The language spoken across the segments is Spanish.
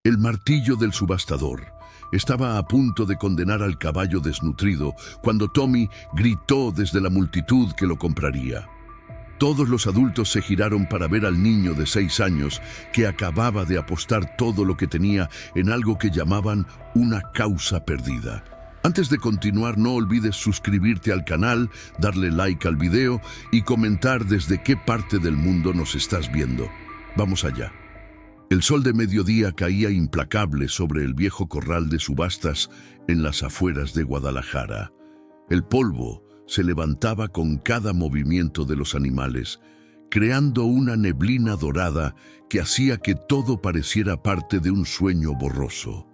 El martillo del subastador estaba a punto de condenar al caballo desnutrido cuando Tommy gritó desde la multitud que lo compraría. Todos los adultos se giraron para ver al niño de 6 años que acababa de apostar todo lo que tenía en algo que llamaban una causa perdida. Antes de continuar, no olvides suscribirte al canal, darle like al video y comentar desde qué parte del mundo nos estás viendo. Vamos allá. El sol de mediodía caía implacable sobre el viejo corral de subastas en las afueras de Guadalajara. El polvo se levantaba con cada movimiento de los animales, creando una neblina dorada que hacía que todo pareciera parte de un sueño borroso.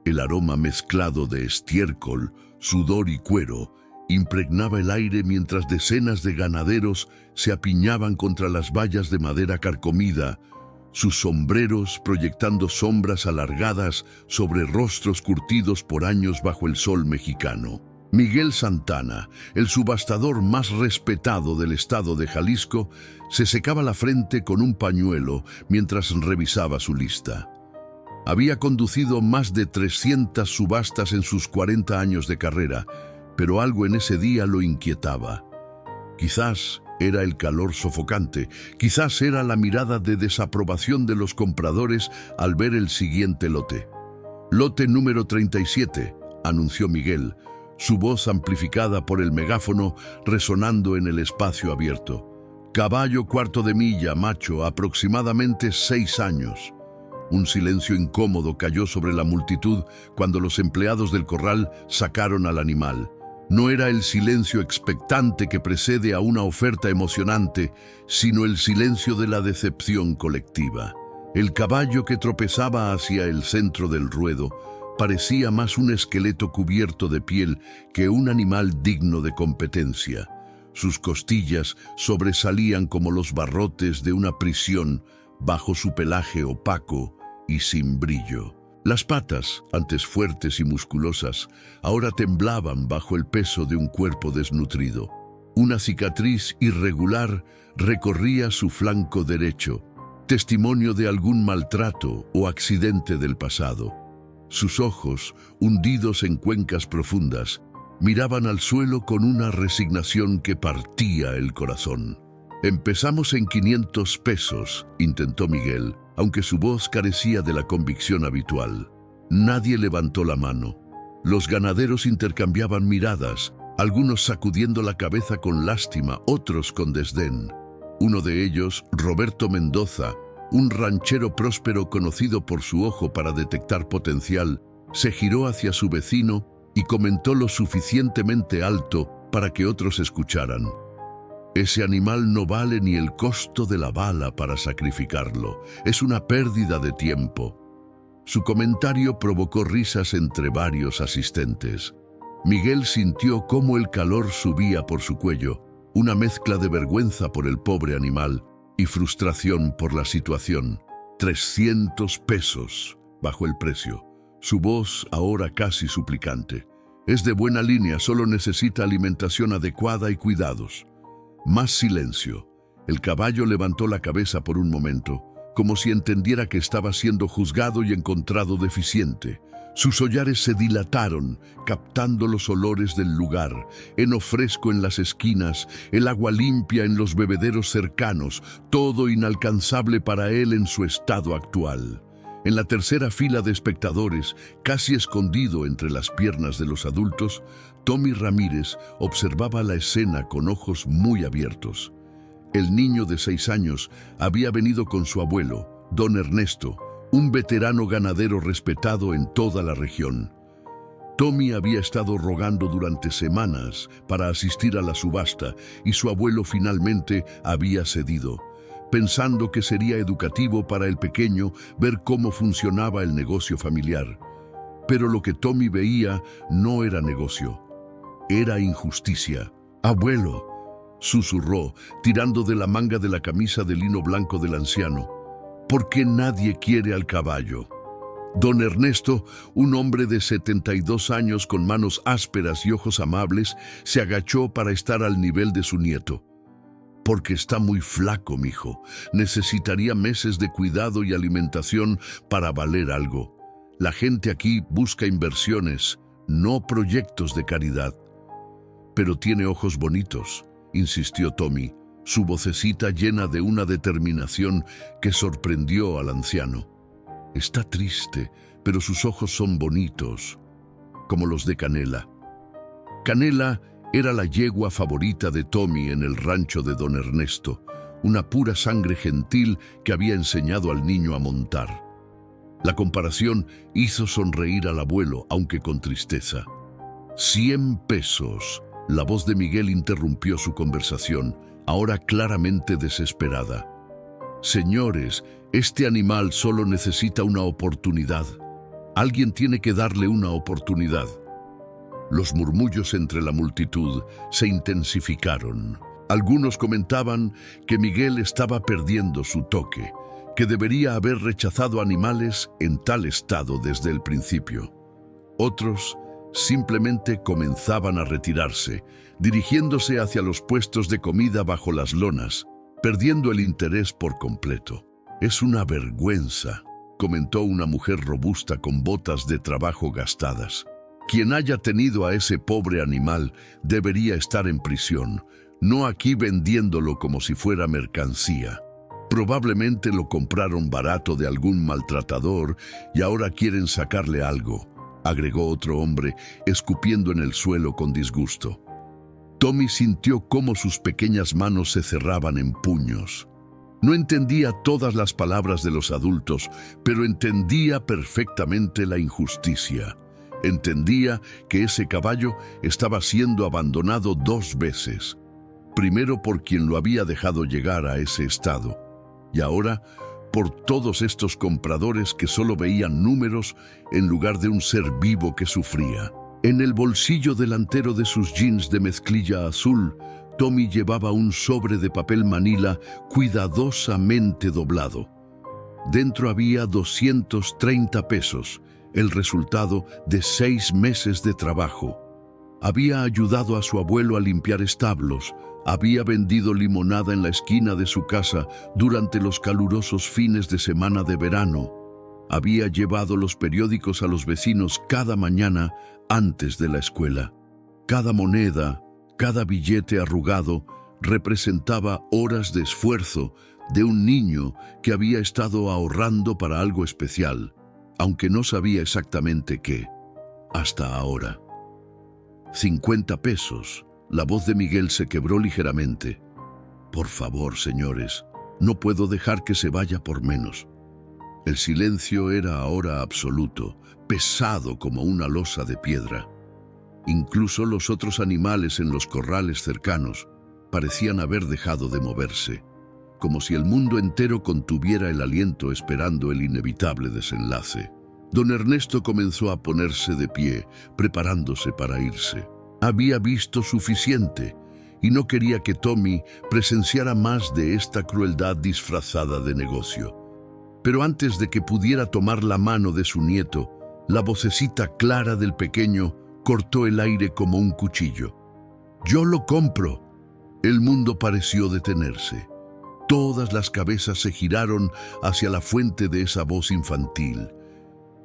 El aroma mezclado de estiércol, sudor y cuero impregnaba el aire mientras decenas de ganaderos se apiñaban contra las vallas de madera carcomida, sus sombreros proyectando sombras alargadas sobre rostros curtidos por años bajo el sol mexicano. Miguel Santana, el subastador más respetado del estado de Jalisco, se secaba la frente con un pañuelo mientras revisaba su lista. Había conducido más de 300 subastas en sus 40 años de carrera, pero algo en ese día lo inquietaba. Quizás era el calor sofocante, quizás era la mirada de desaprobación de los compradores al ver el siguiente lote. Lote número 37, anunció Miguel, su voz amplificada por el megáfono resonando en el espacio abierto. Caballo cuarto de milla, macho, aproximadamente 6 años. Un silencio incómodo cayó sobre la multitud cuando los empleados del corral sacaron al animal. No era el silencio expectante que precede a una oferta emocionante, sino el silencio de la decepción colectiva. El caballo que tropezaba hacia el centro del ruedo parecía más un esqueleto cubierto de piel que un animal digno de competencia. Sus costillas sobresalían como los barrotes de una prisión bajo su pelaje opaco y sin brillo. Las patas, antes fuertes y musculosas, ahora temblaban bajo el peso de un cuerpo desnutrido. Una cicatriz irregular recorría su flanco derecho, testimonio de algún maltrato o accidente del pasado. Sus ojos, hundidos en cuencas profundas, miraban al suelo con una resignación que partía el corazón. Empezamos en 500 pesos, intentó Miguel, aunque su voz carecía de la convicción habitual. Nadie levantó la mano. Los ganaderos intercambiaban miradas, algunos sacudiendo la cabeza con lástima, otros con desdén. Uno de ellos, Roberto Mendoza, un ranchero próspero conocido por su ojo para detectar potencial, se giró hacia su vecino y comentó lo suficientemente alto para que otros escucharan. Ese animal no vale ni el costo de la bala para sacrificarlo. Es una pérdida de tiempo. Su comentario provocó risas entre varios asistentes. Miguel sintió cómo el calor subía por su cuello, una mezcla de vergüenza por el pobre animal y frustración por la situación. 300 pesos, bajó el precio. Su voz ahora casi suplicante. Es de buena línea, solo necesita alimentación adecuada y cuidados. Más silencio. El caballo levantó la cabeza por un momento, como si entendiera que estaba siendo juzgado y encontrado deficiente. Sus hollares se dilataron, captando los olores del lugar, heno fresco en las esquinas, el agua limpia en los bebederos cercanos, todo inalcanzable para él en su estado actual. En la tercera fila de espectadores, casi escondido entre las piernas de los adultos, Tommy Ramírez observaba la escena con ojos muy abiertos. El niño de 6 años había venido con su abuelo, don Ernesto, un veterano ganadero respetado en toda la región. Tommy había estado rogando durante semanas para asistir a la subasta y su abuelo finalmente había cedido, pensando que sería educativo para el pequeño ver cómo funcionaba el negocio familiar. Pero lo que Tommy veía no era negocio, era injusticia. «Abuelo», susurró, tirando de la manga de la camisa de lino blanco del anciano, «¿por qué nadie quiere al caballo?» Don Ernesto, un hombre de 72 años con manos ásperas y ojos amables, se agachó para estar al nivel de su nieto. «Porque está muy flaco, mijo. Necesitaría meses de cuidado y alimentación para valer algo. La gente aquí busca inversiones, no proyectos de caridad. Pero tiene ojos bonitos, insistió Tommy, su vocecita llena de una determinación que sorprendió al anciano. Está triste, pero sus ojos son bonitos, como los de Canela. Canela era la yegua favorita de Tommy en el rancho de don Ernesto, una pura sangre gentil que había enseñado al niño a montar. La comparación hizo sonreír al abuelo, aunque con tristeza. 100 pesos. La voz de Miguel interrumpió su conversación, ahora claramente desesperada. Señores, este animal solo necesita una oportunidad. Alguien tiene que darle una oportunidad. Los murmullos entre la multitud se intensificaron. Algunos comentaban que Miguel estaba perdiendo su toque, que debería haber rechazado animales en tal estado desde el principio. Otros simplemente comenzaban a retirarse, dirigiéndose hacia los puestos de comida bajo las lonas, perdiendo el interés por completo. Es una vergüenza, comentó una mujer robusta con botas de trabajo gastadas. Quien haya tenido a ese pobre animal debería estar en prisión, no aquí vendiéndolo como si fuera mercancía. Probablemente lo compraron barato de algún maltratador y ahora quieren sacarle algo, agregó otro hombre, escupiendo en el suelo con disgusto. Tommy sintió cómo sus pequeñas manos se cerraban en puños. No entendía todas las palabras de los adultos, pero entendía perfectamente la injusticia. Entendía que ese caballo estaba siendo abandonado 2 veces. Primero por quien lo había dejado llegar a ese estado, y ahora por todos estos compradores que solo veían números en lugar de un ser vivo que sufría. En el bolsillo delantero de sus jeans de mezclilla azul, Tommy llevaba un sobre de papel manila cuidadosamente doblado. Dentro había 230 pesos, el resultado de 6 meses de trabajo. Había ayudado a su abuelo a limpiar establos, había vendido limonada en la esquina de su casa durante los calurosos fines de semana de verano. Había llevado los periódicos a los vecinos cada mañana antes de la escuela. Cada moneda, cada billete arrugado representaba horas de esfuerzo de un niño que había estado ahorrando para algo especial, aunque no sabía exactamente qué, hasta ahora. 50 pesos. La voz de Miguel se quebró ligeramente. Por favor, señores, no puedo dejar que se vaya por menos. El silencio era ahora absoluto, pesado como una losa de piedra. Incluso los otros animales en los corrales cercanos parecían haber dejado de moverse, como si el mundo entero contuviera el aliento esperando el inevitable desenlace. Don Ernesto comenzó a ponerse de pie, preparándose para irse. Había visto suficiente y no quería que Tommy presenciara más de esta crueldad disfrazada de negocio. Pero antes de que pudiera tomar la mano de su nieto, la vocecita clara del pequeño cortó el aire como un cuchillo. «Yo lo compro». El mundo pareció detenerse. Todas las cabezas se giraron hacia la fuente de esa voz infantil.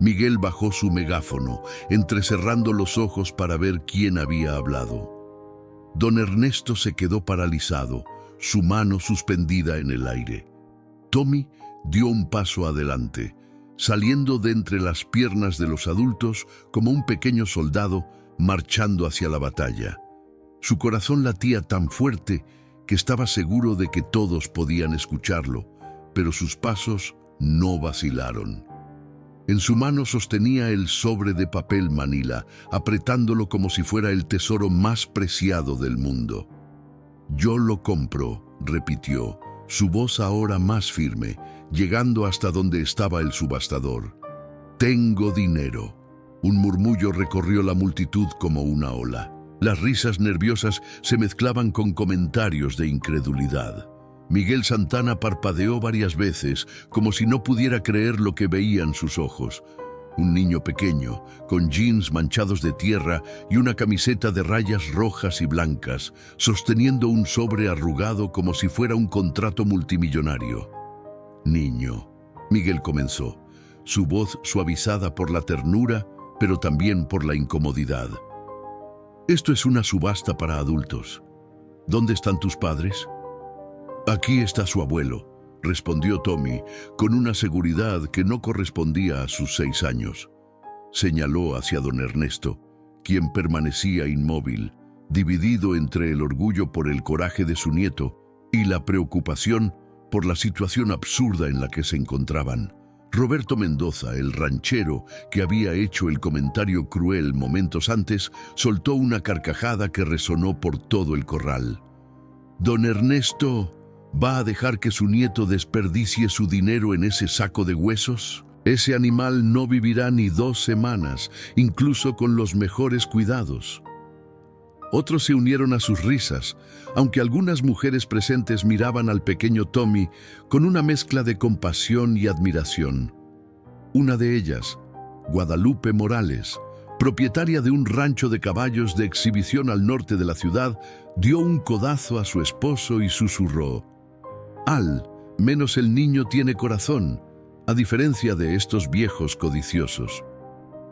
Miguel bajó su megáfono, entrecerrando los ojos para ver quién había hablado. Don Ernesto se quedó paralizado, su mano suspendida en el aire. Tommy dio un paso adelante, saliendo de entre las piernas de los adultos como un pequeño soldado marchando hacia la batalla. Su corazón latía tan fuerte que estaba seguro de que todos podían escucharlo, pero sus pasos no vacilaron. En su mano sostenía el sobre de papel manila, apretándolo como si fuera el tesoro más preciado del mundo. «Yo lo compro», repitió, su voz ahora más firme, llegando hasta donde estaba el subastador. «Tengo dinero». Un murmullo recorrió la multitud como una ola. Las risas nerviosas se mezclaban con comentarios de incredulidad. Miguel Santana parpadeó varias veces, como si no pudiera creer lo que veían sus ojos. Un niño pequeño, con jeans manchados de tierra y una camiseta de rayas rojas y blancas, sosteniendo un sobre arrugado como si fuera un contrato multimillonario. «Niño», Miguel comenzó. su voz suavizada por la ternura, pero también por la incomodidad. Esto es una subasta para adultos. ¿Dónde están tus padres? Aquí está su abuelo, respondió Tommy, con una seguridad que no correspondía a sus 6 años. Señaló hacia don Ernesto, quien permanecía inmóvil, dividido entre el orgullo por el coraje de su nieto y la preocupación por la situación absurda en la que se encontraban. Roberto Mendoza, el ranchero que había hecho el comentario cruel momentos antes, soltó una carcajada que resonó por todo el corral. «¿Don Ernesto va a dejar que su nieto desperdicie su dinero en ese saco de huesos? Ese animal no vivirá ni 2 semanas, incluso con los mejores cuidados». Otros se unieron a sus risas, aunque algunas mujeres presentes miraban al pequeño Tommy con una mezcla de compasión y admiración. Una de ellas, Guadalupe Morales, propietaria de un rancho de caballos de exhibición al norte de la ciudad, dio un codazo a su esposo y susurró: «Al menos el niño tiene corazón, a diferencia de estos viejos codiciosos».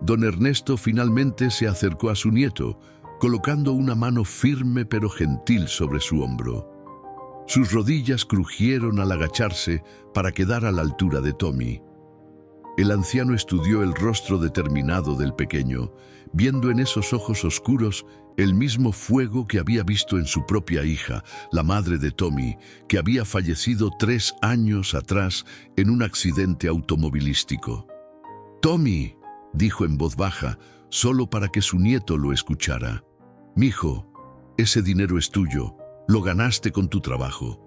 Don Ernesto finalmente se acercó a su nieto, colocando una mano firme pero gentil sobre su hombro. Sus rodillas crujieron al agacharse para quedar a la altura de Tommy. El anciano estudió el rostro determinado del pequeño, viendo en esos ojos oscuros el mismo fuego que había visto en su propia hija, la madre de Tommy, que había fallecido 3 años atrás en un accidente automovilístico. «Tommy», dijo en voz baja, solo para que su nieto lo escuchara. «Mijo, ese dinero es tuyo, lo ganaste con tu trabajo,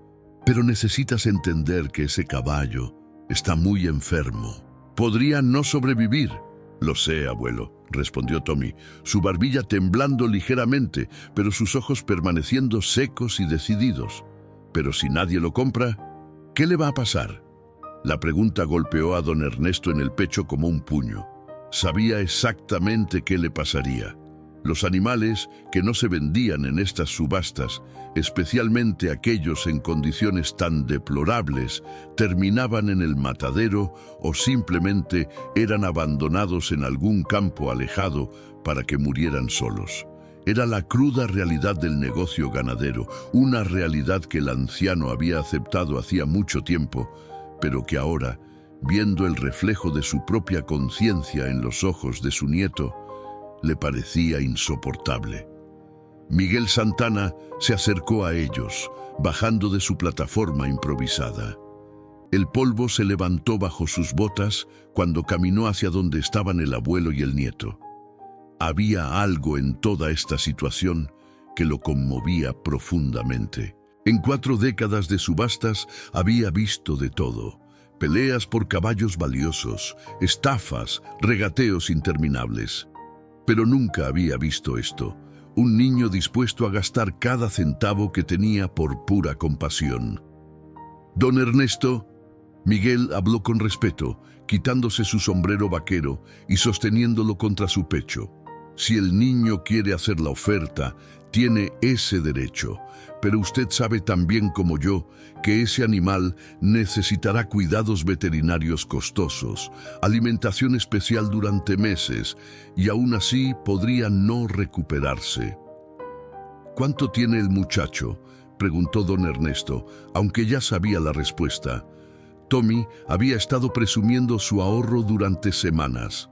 pero necesitas entender que ese caballo está muy enfermo. Podría no sobrevivir». «Lo sé, abuelo», respondió Tommy, su barbilla temblando ligeramente, pero sus ojos permaneciendo secos y decididos. «Pero si nadie lo compra, ¿qué le va a pasar?». La pregunta golpeó a don Ernesto en el pecho como un puño. Sabía exactamente qué le pasaría. Los animales que no se vendían en estas subastas, especialmente aquellos en condiciones tan deplorables, terminaban en el matadero o simplemente eran abandonados en algún campo alejado para que murieran solos. Era la cruda realidad del negocio ganadero, una realidad que el anciano había aceptado hacía mucho tiempo, pero que ahora, viendo el reflejo de su propia conciencia en los ojos de su nieto, le parecía insoportable. Miguel Santana se acercó a ellos, bajando de su plataforma improvisada. El polvo se levantó bajo sus botas cuando caminó hacia donde estaban el abuelo y el nieto. Había algo en toda esta situación que lo conmovía profundamente. En 4 décadas de subastas había visto de todo: peleas por caballos valiosos, estafas, regateos interminables. Pero nunca había visto esto: un niño dispuesto a gastar cada centavo que tenía por pura compasión. «Don Ernesto», Miguel habló con respeto, quitándose su sombrero vaquero y sosteniéndolo contra su pecho. «Si el niño quiere hacer la oferta, tiene ese derecho, pero usted sabe tan bien como yo que ese animal necesitará cuidados veterinarios costosos, alimentación especial durante meses, y aún así podría no recuperarse». «¿Cuánto tiene el muchacho?», preguntó don Ernesto, aunque ya sabía la respuesta. Tommy había estado presumiendo su ahorro durante semanas.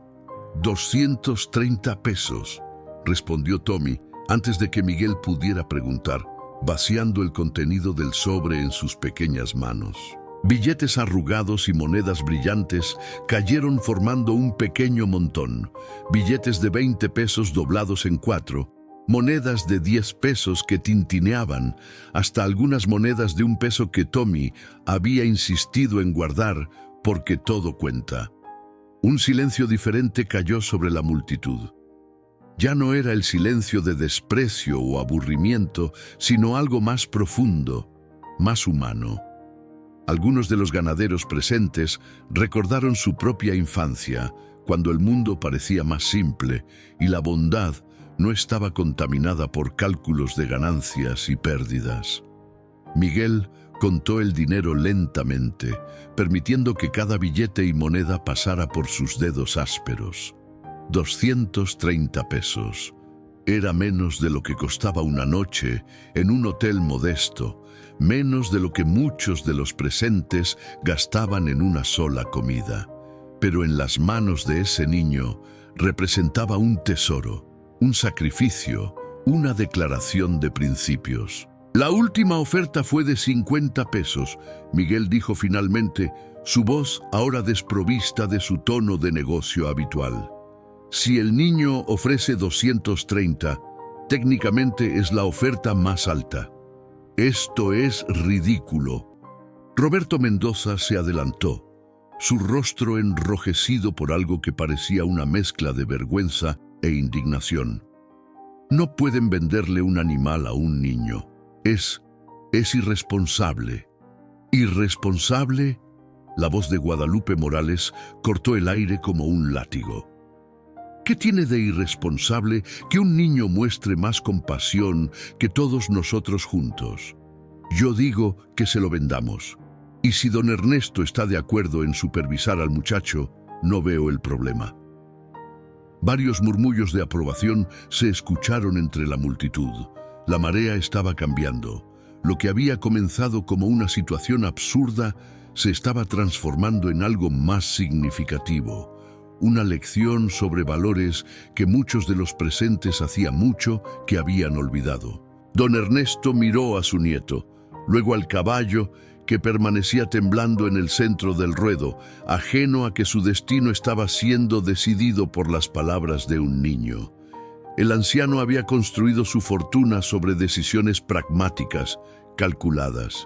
«230 pesos», respondió Tommy, antes de que Miguel pudiera preguntar, vaciando el contenido del sobre en sus pequeñas manos. Billetes arrugados y monedas brillantes cayeron formando un pequeño montón. Billetes de 20 pesos doblados en 4, monedas de 10 pesos que tintineaban, hasta algunas monedas de 1 peso que Tommy había insistido en guardar porque todo cuenta. Un silencio diferente cayó sobre la multitud. Ya no era el silencio de desprecio o aburrimiento, sino algo más profundo, más humano. Algunos de los ganaderos presentes recordaron su propia infancia, cuando el mundo parecía más simple y la bondad no estaba contaminada por cálculos de ganancias y pérdidas. Miguel Contó el dinero lentamente, permitiendo que cada billete y moneda pasara por sus dedos ásperos. 230 pesos. Era menos de lo que costaba una noche en un hotel modesto, menos de lo que muchos de los presentes gastaban en una sola comida. Pero en las manos de ese niño representaba un tesoro, un sacrificio, una declaración de principios. La última oferta fue de 50 pesos, Miguel dijo finalmente, su voz ahora desprovista de su tono de negocio habitual. Si el niño ofrece 230, técnicamente es la oferta más alta. Esto es ridículo. Roberto Mendoza se adelantó, su rostro enrojecido por algo que parecía una mezcla de vergüenza e indignación. No pueden venderle un animal a un niño. Es irresponsable. ¿Irresponsable? La voz de Guadalupe Morales cortó el aire como un látigo. ¿Qué tiene de irresponsable que un niño muestre más compasión que todos nosotros juntos? Yo digo que se lo vendamos. Y si don Ernesto está de acuerdo en supervisar al muchacho, no veo el problema. Varios murmullos de aprobación se escucharon entre la multitud. La marea estaba cambiando. Lo que había comenzado como una situación absurda se estaba transformando en algo más significativo. Una lección sobre valores que muchos de los presentes hacía mucho que habían olvidado. Don Ernesto miró a su nieto, luego al caballo que permanecía temblando en el centro del ruedo, ajeno a que su destino estaba siendo decidido por las palabras de un niño. El anciano había construido su fortuna sobre decisiones pragmáticas, calculadas.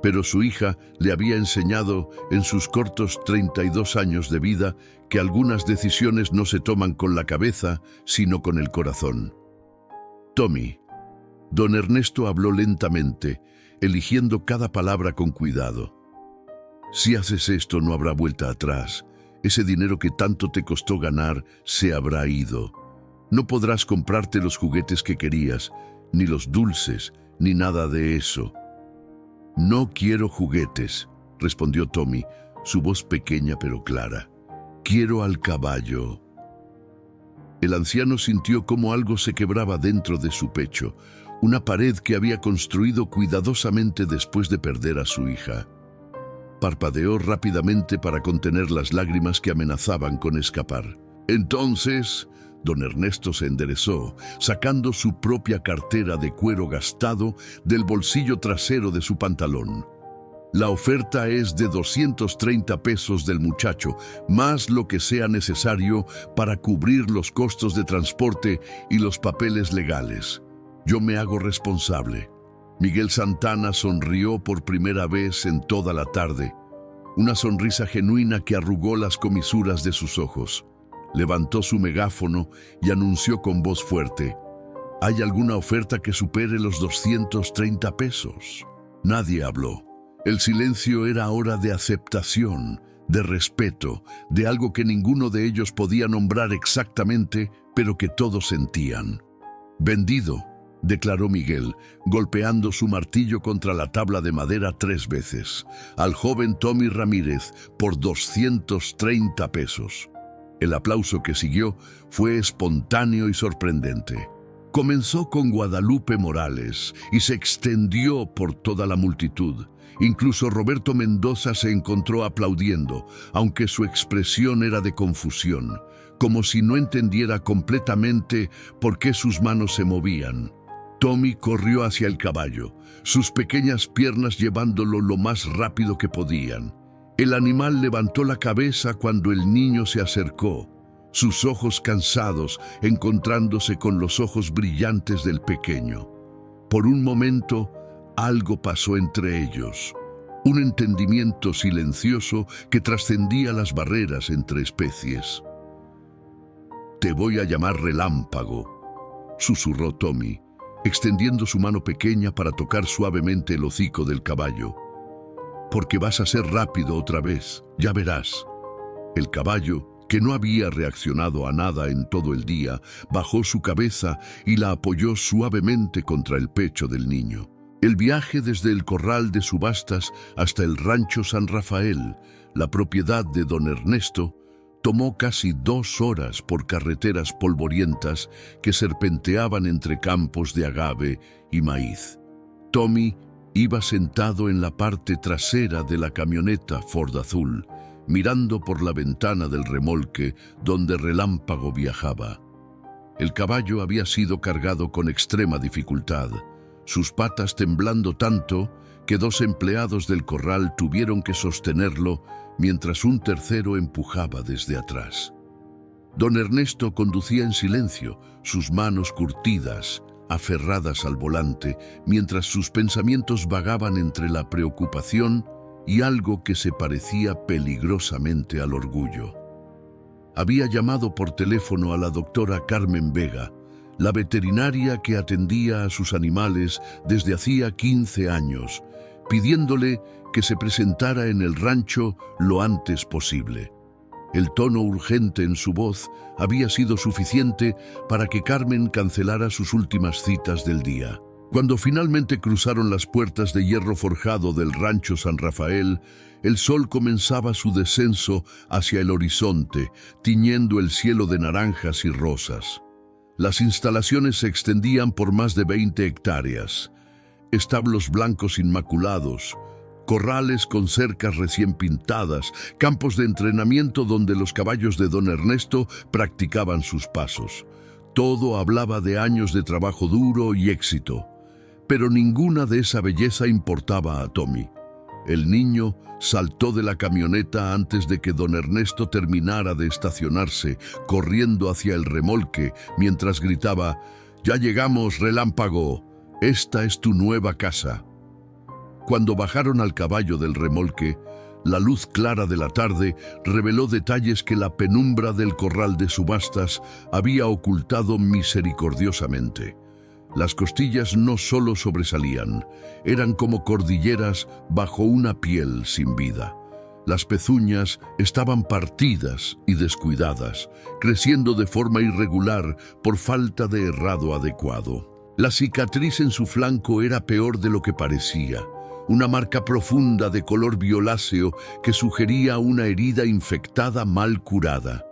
Pero su hija le había enseñado en sus cortos 32 años de vida que algunas decisiones no se toman con la cabeza, sino con el corazón. Tommy. Don Ernesto habló lentamente, eligiendo cada palabra con cuidado. Si haces esto no habrá vuelta atrás. Ese dinero que tanto te costó ganar se habrá ido. No podrás comprarte los juguetes que querías, ni los dulces, ni nada de eso. No quiero juguetes, respondió Tommy, su voz pequeña pero clara. Quiero al caballo. El anciano sintió como algo se quebraba dentro de su pecho, una pared que había construido cuidadosamente después de perder a su hija. Parpadeó rápidamente para contener las lágrimas que amenazaban con escapar. Entonces, don Ernesto se enderezó, sacando su propia cartera de cuero gastado del bolsillo trasero de su pantalón. La oferta es de 230 pesos del muchacho, más lo que sea necesario para cubrir los costos de transporte y los papeles legales. Yo me hago responsable. Miguel Santana sonrió por primera vez en toda la tarde, una sonrisa genuina que arrugó las comisuras de sus ojos. Levantó su megáfono y anunció con voz fuerte: ¿hay alguna oferta que supere los 230 pesos? Nadie habló. El silencio era ahora de aceptación, de respeto, de algo que ninguno de ellos podía nombrar exactamente, pero que todos sentían. Vendido, declaró Miguel, golpeando su martillo contra la tabla de madera 3 veces, al joven Tommy Ramírez por 230 pesos. El aplauso que siguió fue espontáneo y sorprendente. Comenzó con Guadalupe Morales y se extendió por toda la multitud. Incluso Roberto Mendoza se encontró aplaudiendo, aunque su expresión era de confusión, como si no entendiera completamente por qué sus manos se movían. Tommy corrió hacia el caballo, sus pequeñas piernas llevándolo lo más rápido que podían. El animal levantó la cabeza cuando el niño se acercó, sus ojos cansados encontrándose con los ojos brillantes del pequeño. Por un momento, algo pasó entre ellos, un entendimiento silencioso que trascendía las barreras entre especies. «Te voy a llamar Relámpago», susurró Tommy, extendiendo su mano pequeña para tocar suavemente el hocico del caballo. «Porque vas a ser rápido otra vez, ya verás». El caballo, que no había reaccionado a nada en todo el día, bajó su cabeza y la apoyó suavemente contra el pecho del niño. El viaje desde el corral de subastas hasta el rancho San Rafael, la propiedad de don Ernesto, tomó casi 2 horas por carreteras polvorientas que serpenteaban entre campos de agave y maíz. Tommy iba sentado en la parte trasera de la camioneta Ford azul, mirando por la ventana del remolque donde Relámpago viajaba. El caballo había sido cargado con extrema dificultad, sus patas temblando tanto que 2 empleados del corral tuvieron que sostenerlo mientras un tercero empujaba desde atrás. Don Ernesto conducía en silencio, sus manos curtidas, aferradas al volante, mientras sus pensamientos vagaban entre la preocupación y algo que se parecía peligrosamente al orgullo. Había llamado por teléfono a la doctora Carmen Vega, la veterinaria que atendía a sus animales desde hacía 15 años, pidiéndole que se presentara en el rancho lo antes posible. El tono urgente en su voz había sido suficiente para que Carmen cancelara sus últimas citas del día. Cuando finalmente cruzaron las puertas de hierro forjado del rancho San Rafael, el sol comenzaba su descenso hacia el horizonte, tiñendo el cielo de naranjas y rosas. Las instalaciones se extendían por más de 20 hectáreas. Establos blancos inmaculados, corrales con cercas recién pintadas, campos de entrenamiento donde los caballos de don Ernesto practicaban sus pasos. Todo hablaba de años de trabajo duro y éxito. Pero ninguna de esa belleza importaba a Tommy. El niño saltó de la camioneta antes de que don Ernesto terminara de estacionarse, corriendo hacia el remolque, mientras gritaba: «¡Ya llegamos, Relámpago! Esta es tu nueva casa». Cuando bajaron al caballo del remolque, la luz clara de la tarde reveló detalles que la penumbra del corral de subastas había ocultado misericordiosamente. Las costillas no solo sobresalían, eran como cordilleras bajo una piel sin vida. Las pezuñas estaban partidas y descuidadas, creciendo de forma irregular por falta de herrado adecuado. La cicatriz en su flanco era peor de lo que parecía, una marca profunda de color violáceo que sugería una herida infectada mal curada.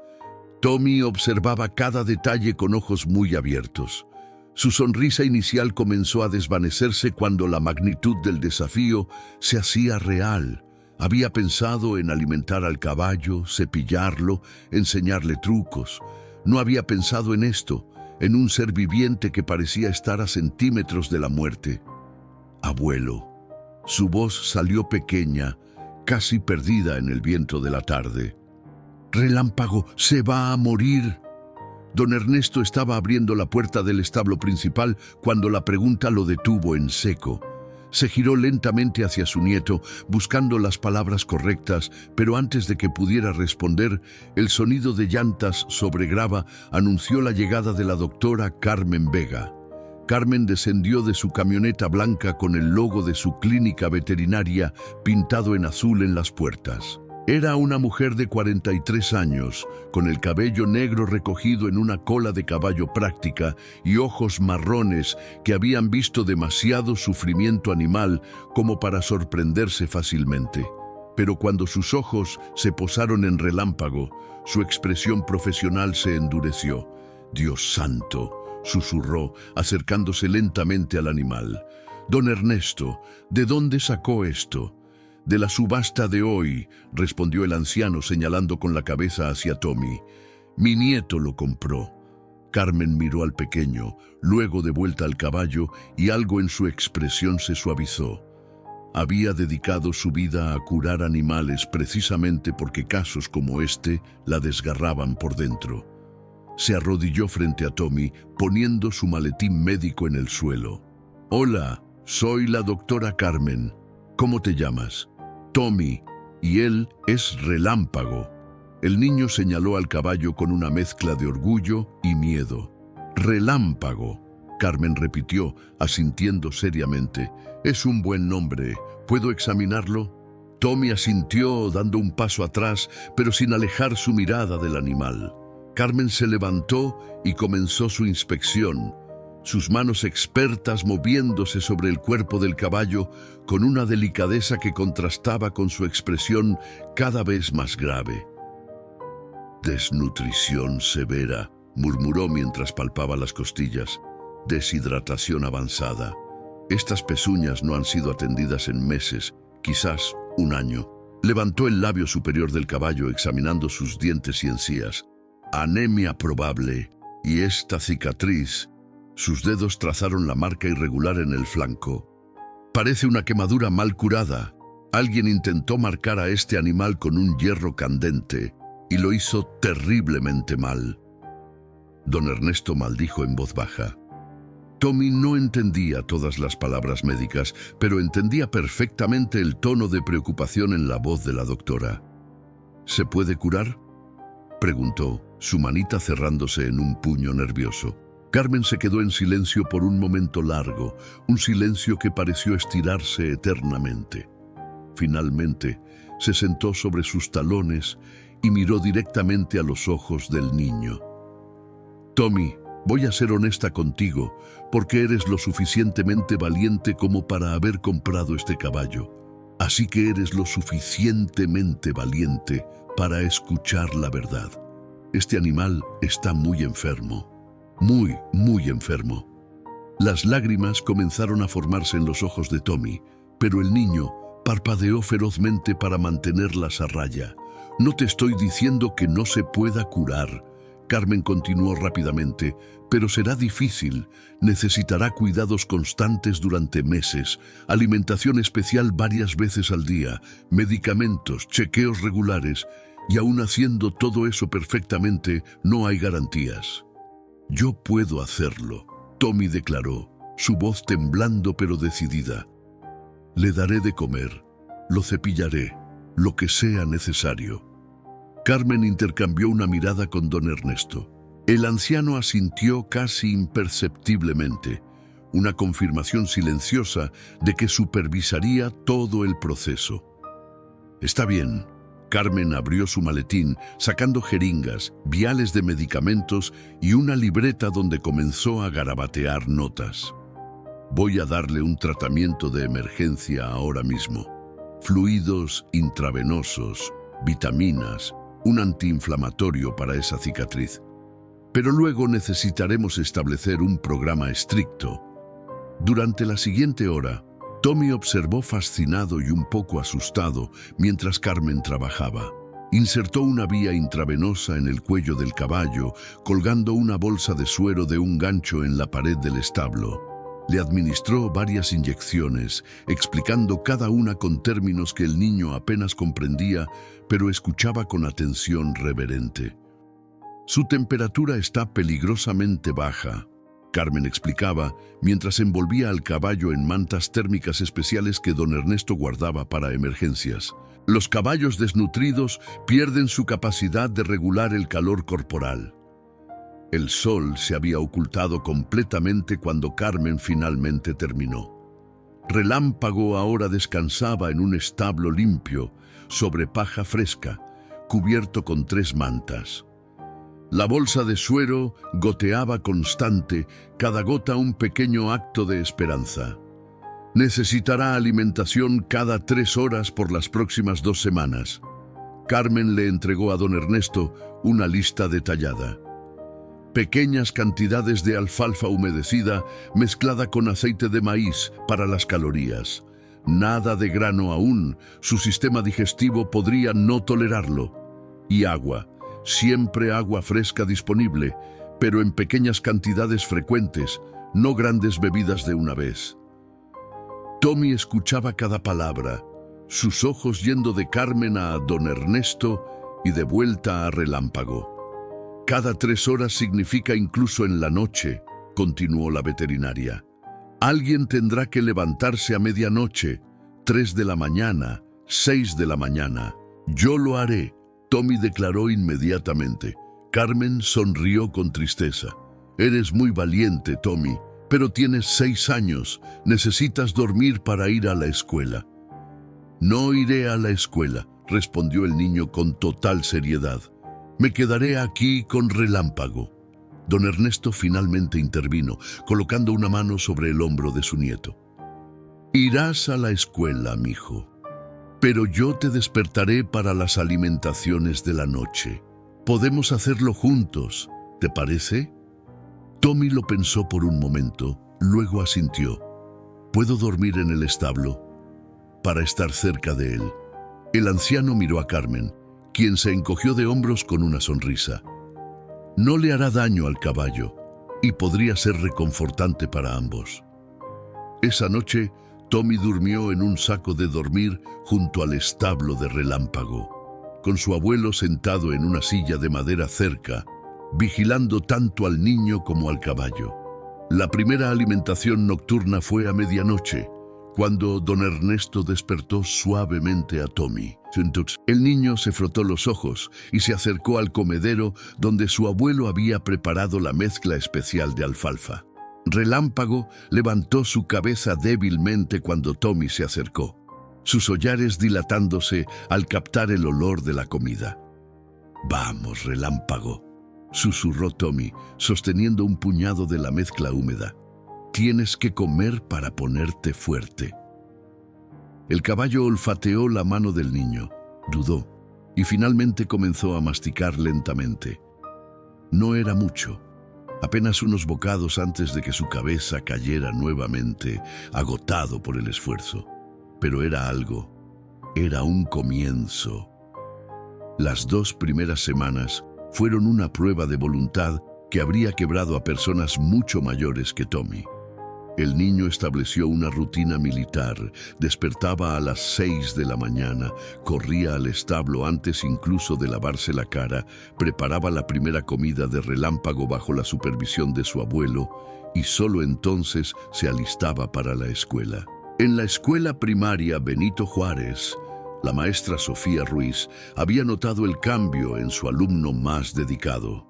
Tommy observaba cada detalle con ojos muy abiertos. Su sonrisa inicial comenzó a desvanecerse cuando la magnitud del desafío se hacía real. Había pensado en alimentar al caballo, cepillarlo, enseñarle trucos. No había pensado en esto, en un ser viviente que parecía estar a centímetros de la muerte. «Abuelo». Su voz salió pequeña, casi perdida en el viento de la tarde. «Relámpago se va a morir». Don Ernesto estaba abriendo la puerta del establo principal cuando la pregunta lo detuvo en seco. Se giró lentamente hacia su nieto, buscando las palabras correctas, pero antes de que pudiera responder, el sonido de llantas sobre grava anunció la llegada de la doctora Carmen Vega. Carmen descendió de su camioneta blanca con el logo de su clínica veterinaria pintado en azul en las puertas. Era una mujer de 43 años, con el cabello negro recogido en una cola de caballo práctica y ojos marrones que habían visto demasiado sufrimiento animal como para sorprenderse fácilmente. Pero cuando sus ojos se posaron en Relámpago, su expresión profesional se endureció. «Dios santo», susurró, acercándose lentamente al animal. «Don Ernesto, ¿de dónde sacó esto?» «De la subasta de hoy», respondió el anciano señalando con la cabeza hacia Tommy. «Mi nieto lo compró». Carmen miró al pequeño, luego de vuelta al caballo, y algo en su expresión se suavizó. Había dedicado su vida a curar animales precisamente porque casos como este la desgarraban por dentro. Se arrodilló frente a Tommy, poniendo su maletín médico en el suelo. «Hola, soy la doctora Carmen. ¿Cómo te llamas?» «Tommy, y él es Relámpago». El niño señaló al caballo con una mezcla de orgullo y miedo. «Relámpago», Carmen repitió, asintiendo seriamente. «Es un buen nombre. ¿Puedo examinarlo?» Tommy asintió, dando un paso atrás, pero sin alejar su mirada del animal. Carmen se levantó y comenzó su inspección. sus manos expertas moviéndose sobre el cuerpo del caballo con una delicadeza que contrastaba con su expresión cada vez más grave. «Desnutrición severa», murmuró mientras palpaba las costillas. «Deshidratación avanzada. Estas pezuñas no han sido atendidas en meses, quizás un año». Levantó el labio superior del caballo examinando sus dientes y encías. «Anemia probable. Y esta cicatriz». Sus dedos trazaron la marca irregular en el flanco. «Parece una quemadura mal curada. Alguien intentó marcar a este animal con un hierro candente y lo hizo terriblemente mal». Don Ernesto maldijo en voz baja. Tommy no entendía todas las palabras médicas, pero entendía perfectamente el tono de preocupación en la voz de la doctora. «¿Se puede curar?», preguntó, su manita cerrándose en un puño nervioso. Carmen se quedó en silencio por un momento largo, un silencio que pareció estirarse eternamente. Finalmente, se sentó sobre sus talones y miró directamente a los ojos del niño. «Tommy, voy a ser honesta contigo, porque eres lo suficientemente valiente como para haber comprado este caballo. Así que eres lo suficientemente valiente para escuchar la verdad. Este animal está muy enfermo. Muy, muy enfermo». Las lágrimas comenzaron a formarse en los ojos de Tommy, pero el niño parpadeó ferozmente para mantenerlas a raya. «No te estoy diciendo que no se pueda curar», Carmen continuó rápidamente, «pero será difícil. Necesitará cuidados constantes durante meses, alimentación especial varias veces al día, medicamentos, chequeos regulares, y aún haciendo todo eso perfectamente, no hay garantías». «Yo puedo hacerlo», Tommy declaró, su voz temblando pero decidida. «Le daré de comer, lo cepillaré, lo que sea necesario». Carmen intercambió una mirada con don Ernesto. El anciano asintió casi imperceptiblemente, una confirmación silenciosa de que supervisaría todo el proceso. «Está bien». Carmen abrió su maletín, sacando jeringas, viales de medicamentos y una libreta donde comenzó a garabatear notas. «Voy a darle un tratamiento de emergencia ahora mismo. Fluidos intravenosos, vitaminas, un antiinflamatorio para esa cicatriz. Pero luego necesitaremos establecer un programa estricto». Durante la siguiente hora, Tommy observó fascinado y un poco asustado mientras Carmen trabajaba. Insertó una vía intravenosa en el cuello del caballo, colgando una bolsa de suero de un gancho en la pared del establo. Le administró varias inyecciones, explicando cada una con términos que el niño apenas comprendía, pero escuchaba con atención reverente. «Su temperatura está peligrosamente baja», Carmen explicaba, mientras envolvía al caballo en mantas térmicas especiales que don Ernesto guardaba para emergencias. «Los caballos desnutridos pierden su capacidad de regular el calor corporal». El sol se había ocultado completamente cuando Carmen finalmente terminó. Relámpago ahora descansaba en un establo limpio, sobre paja fresca, cubierto con 3 mantas. La bolsa de suero goteaba constante, cada gota un pequeño acto de esperanza. «Necesitará alimentación cada 3 horas por las próximas 2 semanas». Carmen le entregó a don Ernesto una lista detallada. «Pequeñas cantidades de alfalfa humedecida mezclada con aceite de maíz para las calorías. Nada de grano aún, su sistema digestivo podría no tolerarlo. Y agua. Siempre agua fresca disponible, pero en pequeñas cantidades frecuentes, no grandes bebidas de una vez». Tommy escuchaba cada palabra, sus ojos yendo de Carmen a don Ernesto y de vuelta a Relámpago. «Cada 3 horas significa incluso en la noche», continuó la veterinaria. «Alguien tendrá que levantarse a medianoche, 3 de la mañana, 6 de la mañana. Yo lo haré», Tommy declaró inmediatamente. Carmen sonrió con tristeza. «Eres muy valiente, Tommy, pero tienes 6 años. Necesitas dormir para ir a la escuela». «No iré a la escuela», respondió el niño con total seriedad. «Me quedaré aquí con Relámpago». Don Ernesto finalmente intervino, colocando una mano sobre el hombro de su nieto. «Irás a la escuela, mijo, pero yo te despertaré para las alimentaciones de la noche. Podemos hacerlo juntos, ¿te parece?» Tommy lo pensó por un momento, luego asintió. «¿Puedo dormir en el establo?» Para estar cerca de él. El anciano miró a Carmen, quien se encogió de hombros con una sonrisa. No le hará daño al caballo y podría ser reconfortante para ambos. Esa noche, Tommy durmió en un saco de dormir junto al establo de Relámpago, con su abuelo sentado en una silla de madera cerca, vigilando tanto al niño como al caballo. La primera alimentación nocturna fue a medianoche, cuando don Ernesto despertó suavemente a Tommy. El niño se frotó los ojos y se acercó al comedero donde su abuelo había preparado la mezcla especial de alfalfa. Relámpago levantó su cabeza débilmente cuando Tommy se acercó, sus hollares dilatándose al captar el olor de la comida. «Vamos, Relámpago», susurró Tommy, sosteniendo un puñado de la mezcla húmeda. «Tienes que comer para ponerte fuerte». El caballo olfateó la mano del niño, dudó y finalmente comenzó a masticar lentamente. No era mucho, apenas unos bocados antes de que su cabeza cayera nuevamente, agotado por el esfuerzo. Pero era algo, era un comienzo. Las 2 primeras semanas fueron una prueba de voluntad que habría quebrado a personas mucho mayores que Tommy. El niño estableció una rutina militar, despertaba a las 6 de la mañana, corría al establo antes incluso de lavarse la cara, preparaba la primera comida de Relámpago bajo la supervisión de su abuelo y solo entonces se alistaba para la escuela. En la escuela primaria Benito Juárez, la maestra Sofía Ruiz había notado el cambio en su alumno más dedicado.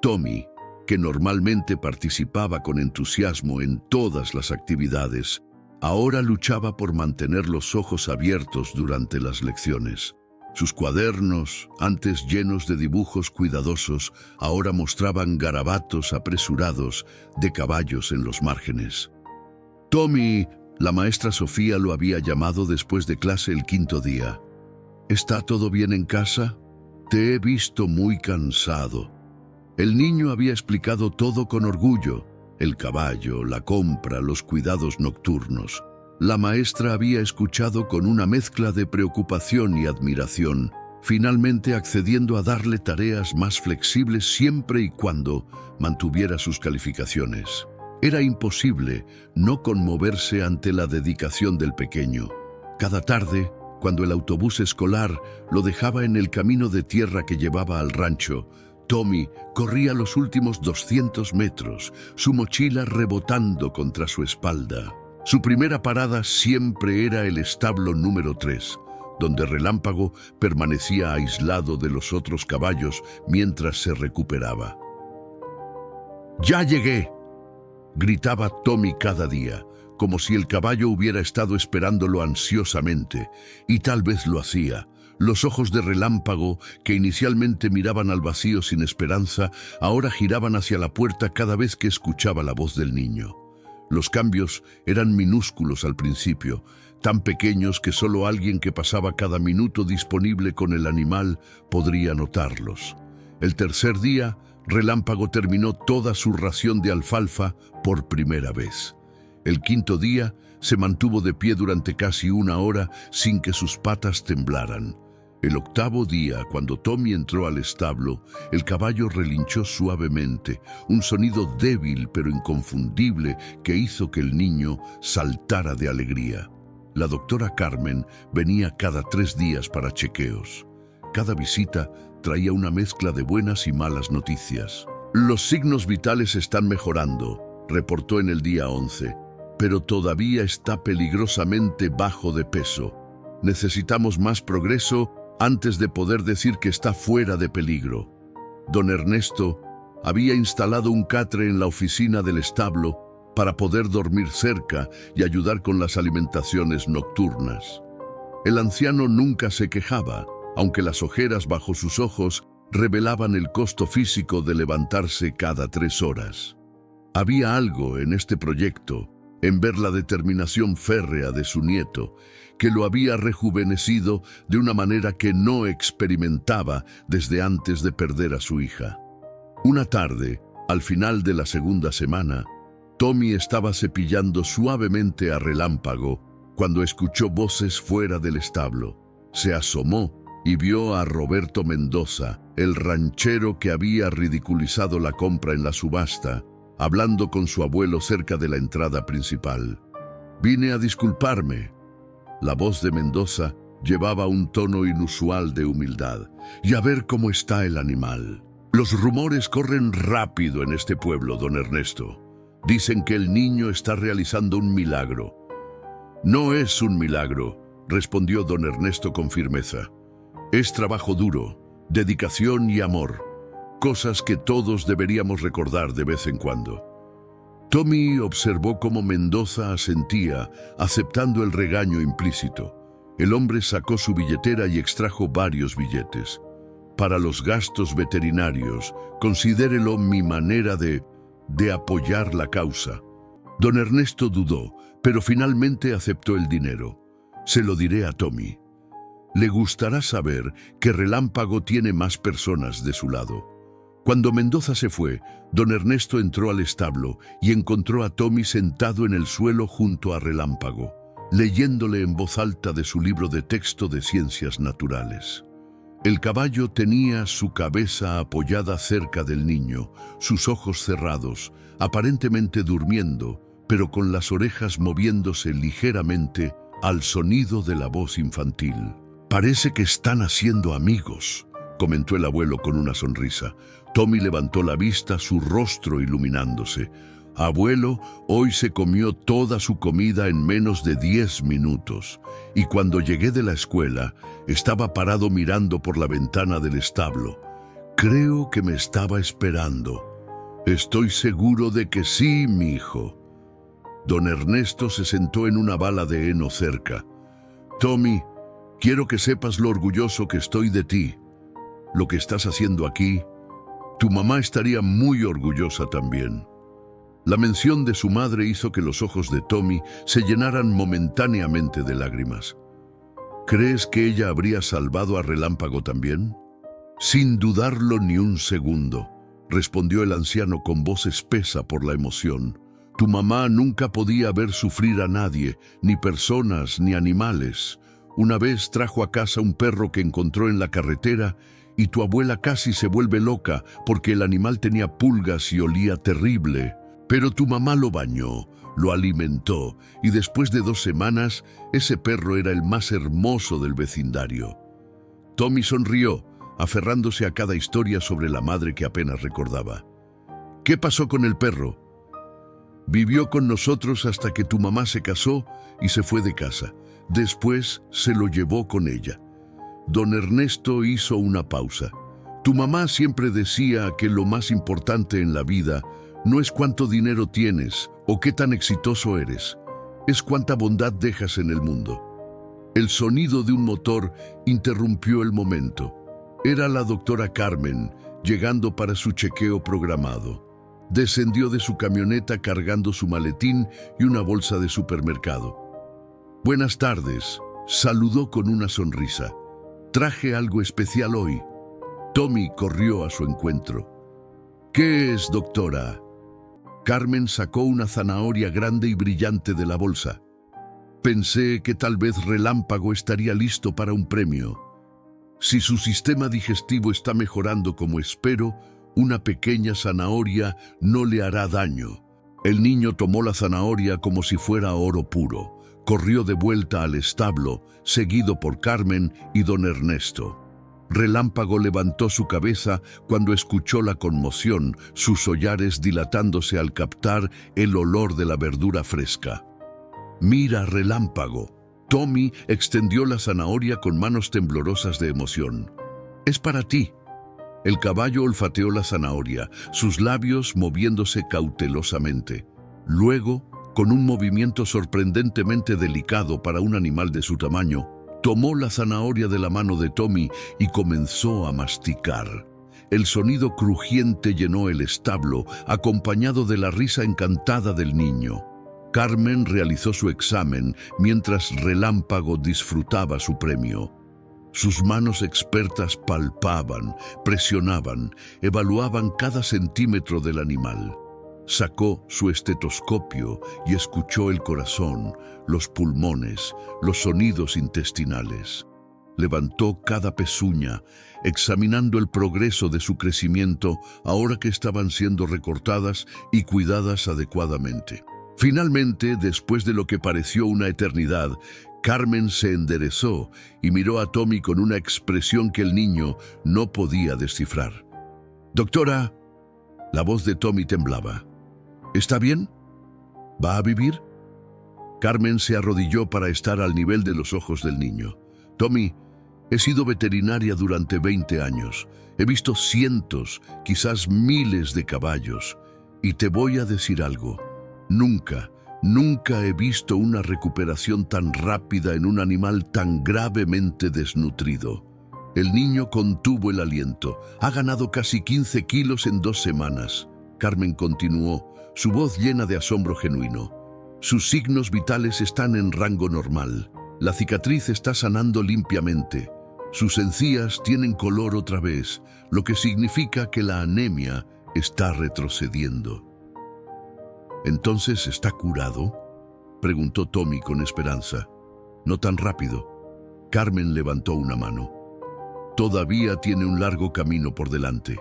Tommy, que normalmente participaba con entusiasmo en todas las actividades, ahora luchaba por mantener los ojos abiertos durante las lecciones. Sus cuadernos, antes llenos de dibujos cuidadosos, ahora mostraban garabatos apresurados de caballos en los márgenes. Tommy, la maestra Sofía lo había llamado después de clase el 5.º día. «¿Está todo bien en casa? Te he visto muy cansado». El niño había explicado todo con orgullo: el caballo, la compra, los cuidados nocturnos. La maestra había escuchado con una mezcla de preocupación y admiración, finalmente accediendo a darle tareas más flexibles siempre y cuando mantuviera sus calificaciones. Era imposible no conmoverse ante la dedicación del pequeño. Cada tarde, cuando el autobús escolar lo dejaba en el camino de tierra que llevaba al rancho, Tommy corría los últimos 200 metros, su mochila rebotando contra su espalda. Su primera parada siempre era el establo número 3, donde Relámpago permanecía aislado de los otros caballos mientras se recuperaba. «¡Ya llegué!», gritaba Tommy cada día, como si el caballo hubiera estado esperándolo ansiosamente, y tal vez lo hacía. Los ojos de Relámpago, que inicialmente miraban al vacío sin esperanza, ahora giraban hacia la puerta cada vez que escuchaba la voz del niño. Los cambios eran minúsculos al principio, tan pequeños que solo alguien que pasaba cada minuto disponible con el animal podría notarlos. El 3.er día, Relámpago terminó toda su ración de alfalfa por primera vez. El 5.º día se mantuvo de pie durante casi 1 hora sin que sus patas temblaran. El 8.º día, cuando Tommy entró al establo, el caballo relinchó suavemente, un sonido débil pero inconfundible que hizo que el niño saltara de alegría. La doctora Carmen venía cada 3 días para chequeos. Cada visita traía una mezcla de buenas y malas noticias. «Los signos vitales están mejorando», reportó en el día 11, «pero todavía está peligrosamente bajo de peso. Necesitamos más progreso antes de poder decir que está fuera de peligro». Don Ernesto había instalado un catre en la oficina del establo para poder dormir cerca y ayudar con las alimentaciones nocturnas. El anciano nunca se quejaba, aunque las ojeras bajo sus ojos revelaban el costo físico de levantarse cada 3 horas. Había algo en este proyecto, en ver la determinación férrea de su nieto, que lo había rejuvenecido de una manera que no experimentaba desde antes de perder a su hija. Una tarde, al final de la segunda semana, Tommy estaba cepillando suavemente a Relámpago cuando escuchó voces fuera del establo. Se asomó y vio a Roberto Mendoza, el ranchero que había ridiculizado la compra en la subasta, hablando con su abuelo cerca de la entrada principal. «Vine a disculparme». La voz de Mendoza llevaba un tono inusual de humildad. «Y a ver cómo está el animal. Los rumores corren rápido en este pueblo, don Ernesto. Dicen que el niño está realizando un milagro». «No es un milagro», respondió don Ernesto con firmeza. «Es trabajo duro, dedicación y amor, cosas que todos deberíamos recordar de vez en cuando». Tommy observó cómo Mendoza asentía, aceptando el regaño implícito. El hombre sacó su billetera y extrajo varios billetes. «Para los gastos veterinarios, considérelo mi manera de apoyar la causa». Don Ernesto dudó, pero finalmente aceptó el dinero. «Se lo diré a Tommy. Le gustará saber que Relámpago tiene más personas de su lado». Cuando Mendoza se fue, don Ernesto entró al establo y encontró a Tommy sentado en el suelo junto a Relámpago, leyéndole en voz alta de su libro de texto de ciencias naturales. El caballo tenía su cabeza apoyada cerca del niño, sus ojos cerrados, aparentemente durmiendo, pero con las orejas moviéndose ligeramente al sonido de la voz infantil. «Parece que están haciendo amigos», comentó el abuelo con una sonrisa. Tommy levantó la vista, su rostro iluminándose. «Abuelo, hoy se comió toda su comida en menos de 10 minutos. Y cuando llegué de la escuela, estaba parado mirando por la ventana del establo. Creo que me estaba esperando». «Estoy seguro de que sí, mi hijo». Don Ernesto se sentó en una bala de heno cerca. «Tommy, quiero que sepas lo orgulloso que estoy de ti. Lo que estás haciendo aquí, tu mamá estaría muy orgullosa también». La mención de su madre hizo que los ojos de Tommy se llenaran momentáneamente de lágrimas. «¿Crees que ella habría salvado a Relámpago también?» «Sin dudarlo ni un segundo», respondió el anciano con voz espesa por la emoción. «Tu mamá nunca podía ver sufrir a nadie, ni personas ni animales. Una vez trajo a casa un perro que encontró en la carretera y tu abuela casi se vuelve loca porque el animal tenía pulgas y olía terrible. Pero tu mamá lo bañó, lo alimentó y después de 2 semanas ese perro era el más hermoso del vecindario». Tommy sonrió, aferrándose a cada historia sobre la madre que apenas recordaba. «¿Qué pasó con el perro?» «Vivió con nosotros hasta que tu mamá se casó y se fue de casa. Después se lo llevó con ella». Don Ernesto hizo una pausa. «Tu mamá siempre decía que lo más importante en la vida no es cuánto dinero tienes o qué tan exitoso eres, es cuánta bondad dejas en el mundo». El sonido de un motor interrumpió el momento. Era la doctora Carmen, llegando para su chequeo programado. Descendió de su camioneta cargando su maletín y una bolsa de supermercado. «Buenas tardes», saludó con una sonrisa. «Traje algo especial hoy». Tommy corrió a su encuentro. «¿Qué es, doctora?» Carmen sacó una zanahoria grande y brillante de la bolsa. «Pensé que tal vez Relámpago estaría listo para un premio. Si su sistema digestivo está mejorando como espero, una pequeña zanahoria no le hará daño». El niño tomó la zanahoria como si fuera oro puro. Corrió de vuelta al establo, seguido por Carmen y don Ernesto. Relámpago levantó su cabeza cuando escuchó la conmoción, sus hollares dilatándose al captar el olor de la verdura fresca. «Mira, Relámpago». Tommy extendió la zanahoria con manos temblorosas de emoción. «Es para ti». El caballo olfateó la zanahoria, sus labios moviéndose cautelosamente. Luego, con un movimiento sorprendentemente delicado para un animal de su tamaño, tomó la zanahoria de la mano de Tommy y comenzó a masticar. el sonido crujiente llenó el establo, acompañado de la risa encantada del niño. Carmen realizó su examen mientras Relámpago disfrutaba su premio. Sus manos expertas palpaban, presionaban, evaluaban cada centímetro del animal. Sacó su estetoscopio y escuchó el corazón, los pulmones, los sonidos intestinales. Levantó cada pezuña, examinando el progreso de su crecimiento ahora que estaban siendo recortadas y cuidadas adecuadamente. Finalmente, después de lo que pareció una eternidad, Carmen se enderezó y miró a Tommy con una expresión que el niño no podía descifrar. «Doctora», la voz de Tommy temblaba. «¿Está bien? ¿Va a vivir?» Carmen se arrodilló para estar al nivel de los ojos del niño. «Tommy, he sido veterinaria durante 20 años. He visto cientos, quizás miles de caballos. Y te voy a decir algo. Nunca he visto una recuperación tan rápida en un animal tan gravemente desnutrido». El niño contuvo el aliento. «Ha ganado casi 15 kilos en 2 semanas». Carmen continuó, su voz llena de asombro genuino. «Sus signos vitales están en rango normal. La cicatriz está sanando limpiamente. Sus encías tienen color otra vez, lo que significa que la anemia está retrocediendo». «¿Entonces está curado?», preguntó Tommy con esperanza. «No tan rápido». Carmen levantó una mano. «Todavía tiene un largo camino por delante.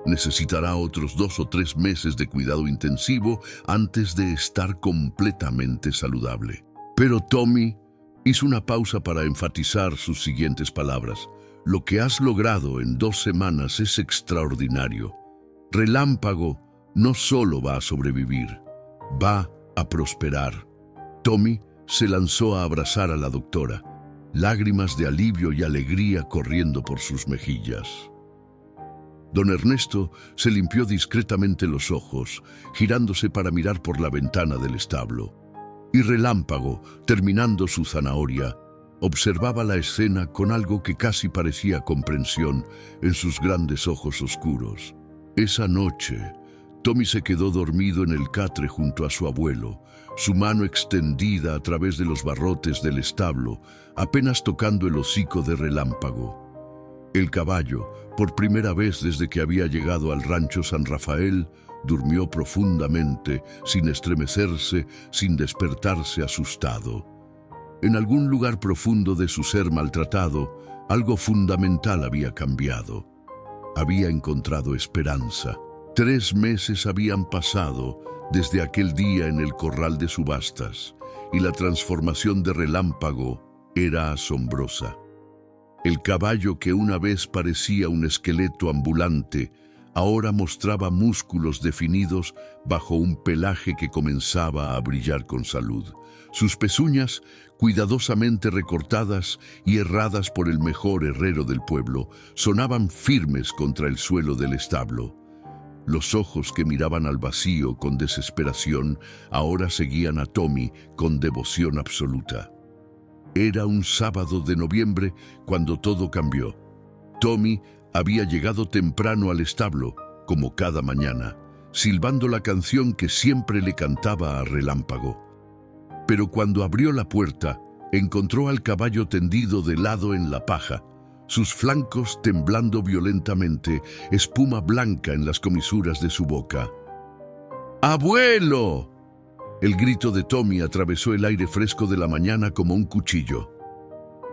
Necesitará otros 2 o 3 meses de cuidado intensivo antes de estar completamente saludable». Pero Tommy hizo una pausa para enfatizar sus siguientes palabras. «Lo que has logrado en 2 semanas es extraordinario. Relámpago no solo va a sobrevivir, va a prosperar». Tommy se lanzó a abrazar a la doctora, lágrimas de alivio y alegría corriendo por sus mejillas. Don Ernesto se limpió discretamente los ojos, girándose para mirar por la ventana del establo. Y Relámpago, terminando su zanahoria, observaba la escena con algo que casi parecía comprensión en sus grandes ojos oscuros. Esa noche, Tommy se quedó dormido en el catre junto a su abuelo, su mano extendida a través de los barrotes del establo, apenas tocando el hocico de Relámpago. El caballo, por primera vez desde que había llegado al rancho San Rafael, durmió profundamente, sin estremecerse, sin despertarse asustado. En algún lugar profundo de su ser maltratado, algo fundamental había cambiado. Había encontrado esperanza. 3 meses habían pasado desde aquel día en el corral de subastas, y la transformación de Relámpago era asombrosa. El caballo que una vez parecía un esqueleto ambulante, ahora mostraba músculos definidos bajo un pelaje que comenzaba a brillar con salud. Sus pezuñas, cuidadosamente recortadas y herradas por el mejor herrero del pueblo, sonaban firmes contra el suelo del establo. Los ojos que miraban al vacío con desesperación ahora seguían a Tommy con devoción absoluta. Era un sábado de noviembre cuando todo cambió. Tommy había llegado temprano al establo, como cada mañana, silbando la canción que siempre le cantaba a Relámpago. Pero cuando abrió la puerta, encontró al caballo tendido de lado en la paja, sus flancos temblando violentamente, espuma blanca en las comisuras de su boca. ¡Abuelo! El grito de Tommy atravesó el aire fresco de la mañana como un cuchillo.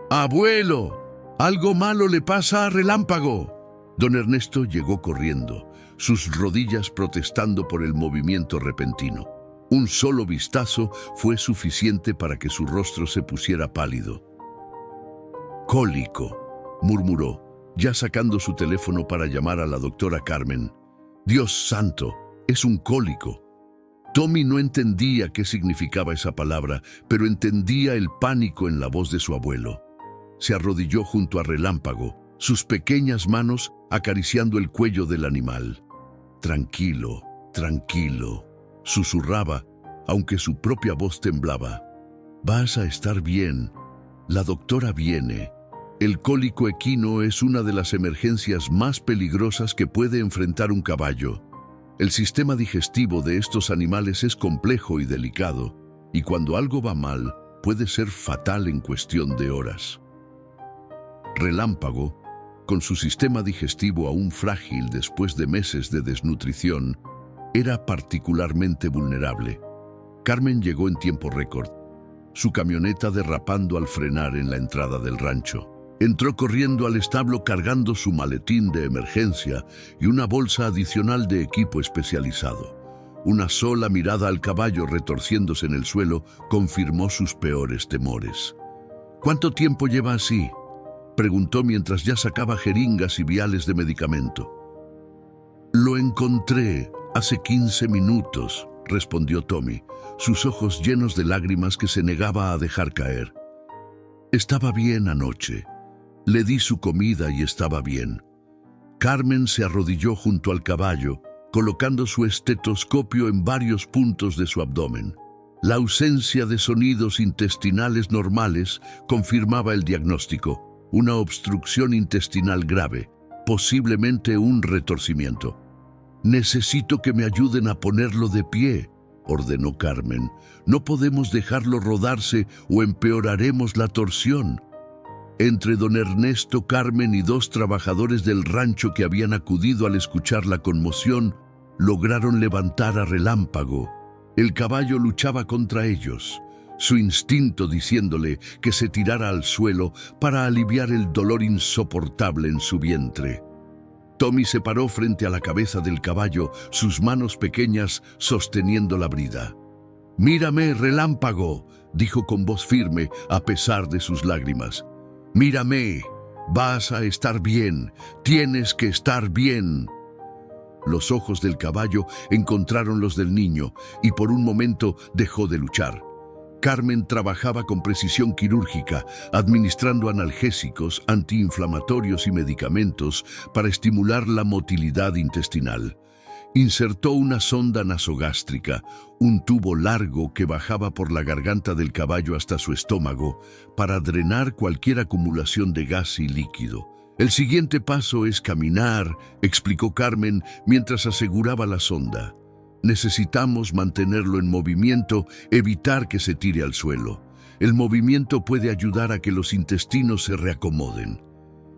¡Abuelo! ¡Algo malo le pasa a Relámpago! Don Ernesto llegó corriendo, sus rodillas protestando por el movimiento repentino. Un solo vistazo fue suficiente para que su rostro se pusiera pálido. «Cólico», murmuró, ya sacando su teléfono para llamar a la doctora Carmen. «Dios santo, es un cólico». Tommy no entendía qué significaba esa palabra, pero entendía el pánico en la voz de su abuelo. Se arrodilló junto a Relámpago, sus pequeñas manos acariciando el cuello del animal. «Tranquilo, tranquilo», susurraba, aunque su propia voz temblaba. «Vas a estar bien. La doctora viene. El cólico equino es una de las emergencias más peligrosas que puede enfrentar un caballo. El sistema digestivo de estos animales es complejo y delicado, y cuando algo va mal, puede ser fatal en cuestión de horas. Relámpago, con su sistema digestivo aún frágil después de meses de desnutrición, era particularmente vulnerable. Carmen llegó en tiempo récord, su camioneta derrapando al frenar en la entrada del rancho. Entró corriendo al establo cargando su maletín de emergencia y una bolsa adicional de equipo especializado. Una sola mirada al caballo retorciéndose en el suelo confirmó sus peores temores. ¿Cuánto tiempo lleva así?, preguntó mientras ya sacaba jeringas y viales de medicamento. Lo encontré hace 15 minutos, respondió Tommy, sus ojos llenos de lágrimas que se negaba a dejar caer. Estaba bien anoche. Le di su comida y estaba bien. Carmen se arrodilló junto al caballo, colocando su estetoscopio en varios puntos de su abdomen. La ausencia de sonidos intestinales normales confirmaba el diagnóstico: una obstrucción intestinal grave, posiblemente un retorcimiento. «Necesito que me ayuden a ponerlo de pie», ordenó Carmen. «No podemos dejarlo rodarse o empeoraremos la torsión». Entre don Ernesto, Carmen y 2 trabajadores del rancho que habían acudido al escuchar la conmoción, lograron levantar a Relámpago. El caballo luchaba contra ellos, su instinto diciéndole que se tirara al suelo para aliviar el dolor insoportable en su vientre. Tommy se paró frente a la cabeza del caballo, sus manos pequeñas sosteniendo la brida. «Mírame, Relámpago», dijo con voz firme a pesar de sus lágrimas. «Mírame, vas a estar bien, tienes que estar bien». Los ojos del caballo encontraron los del niño y por un momento dejó de luchar. Carmen trabajaba con precisión quirúrgica, administrando analgésicos, antiinflamatorios y medicamentos para estimular la motilidad intestinal. Insertó una sonda nasogástrica, un tubo largo que bajaba por la garganta del caballo hasta su estómago, para drenar cualquier acumulación de gas y líquido. «El siguiente paso es caminar», explicó Carmen mientras aseguraba la sonda. «Necesitamos mantenerlo en movimiento, evitar que se tire al suelo. El movimiento puede ayudar a que los intestinos se reacomoden».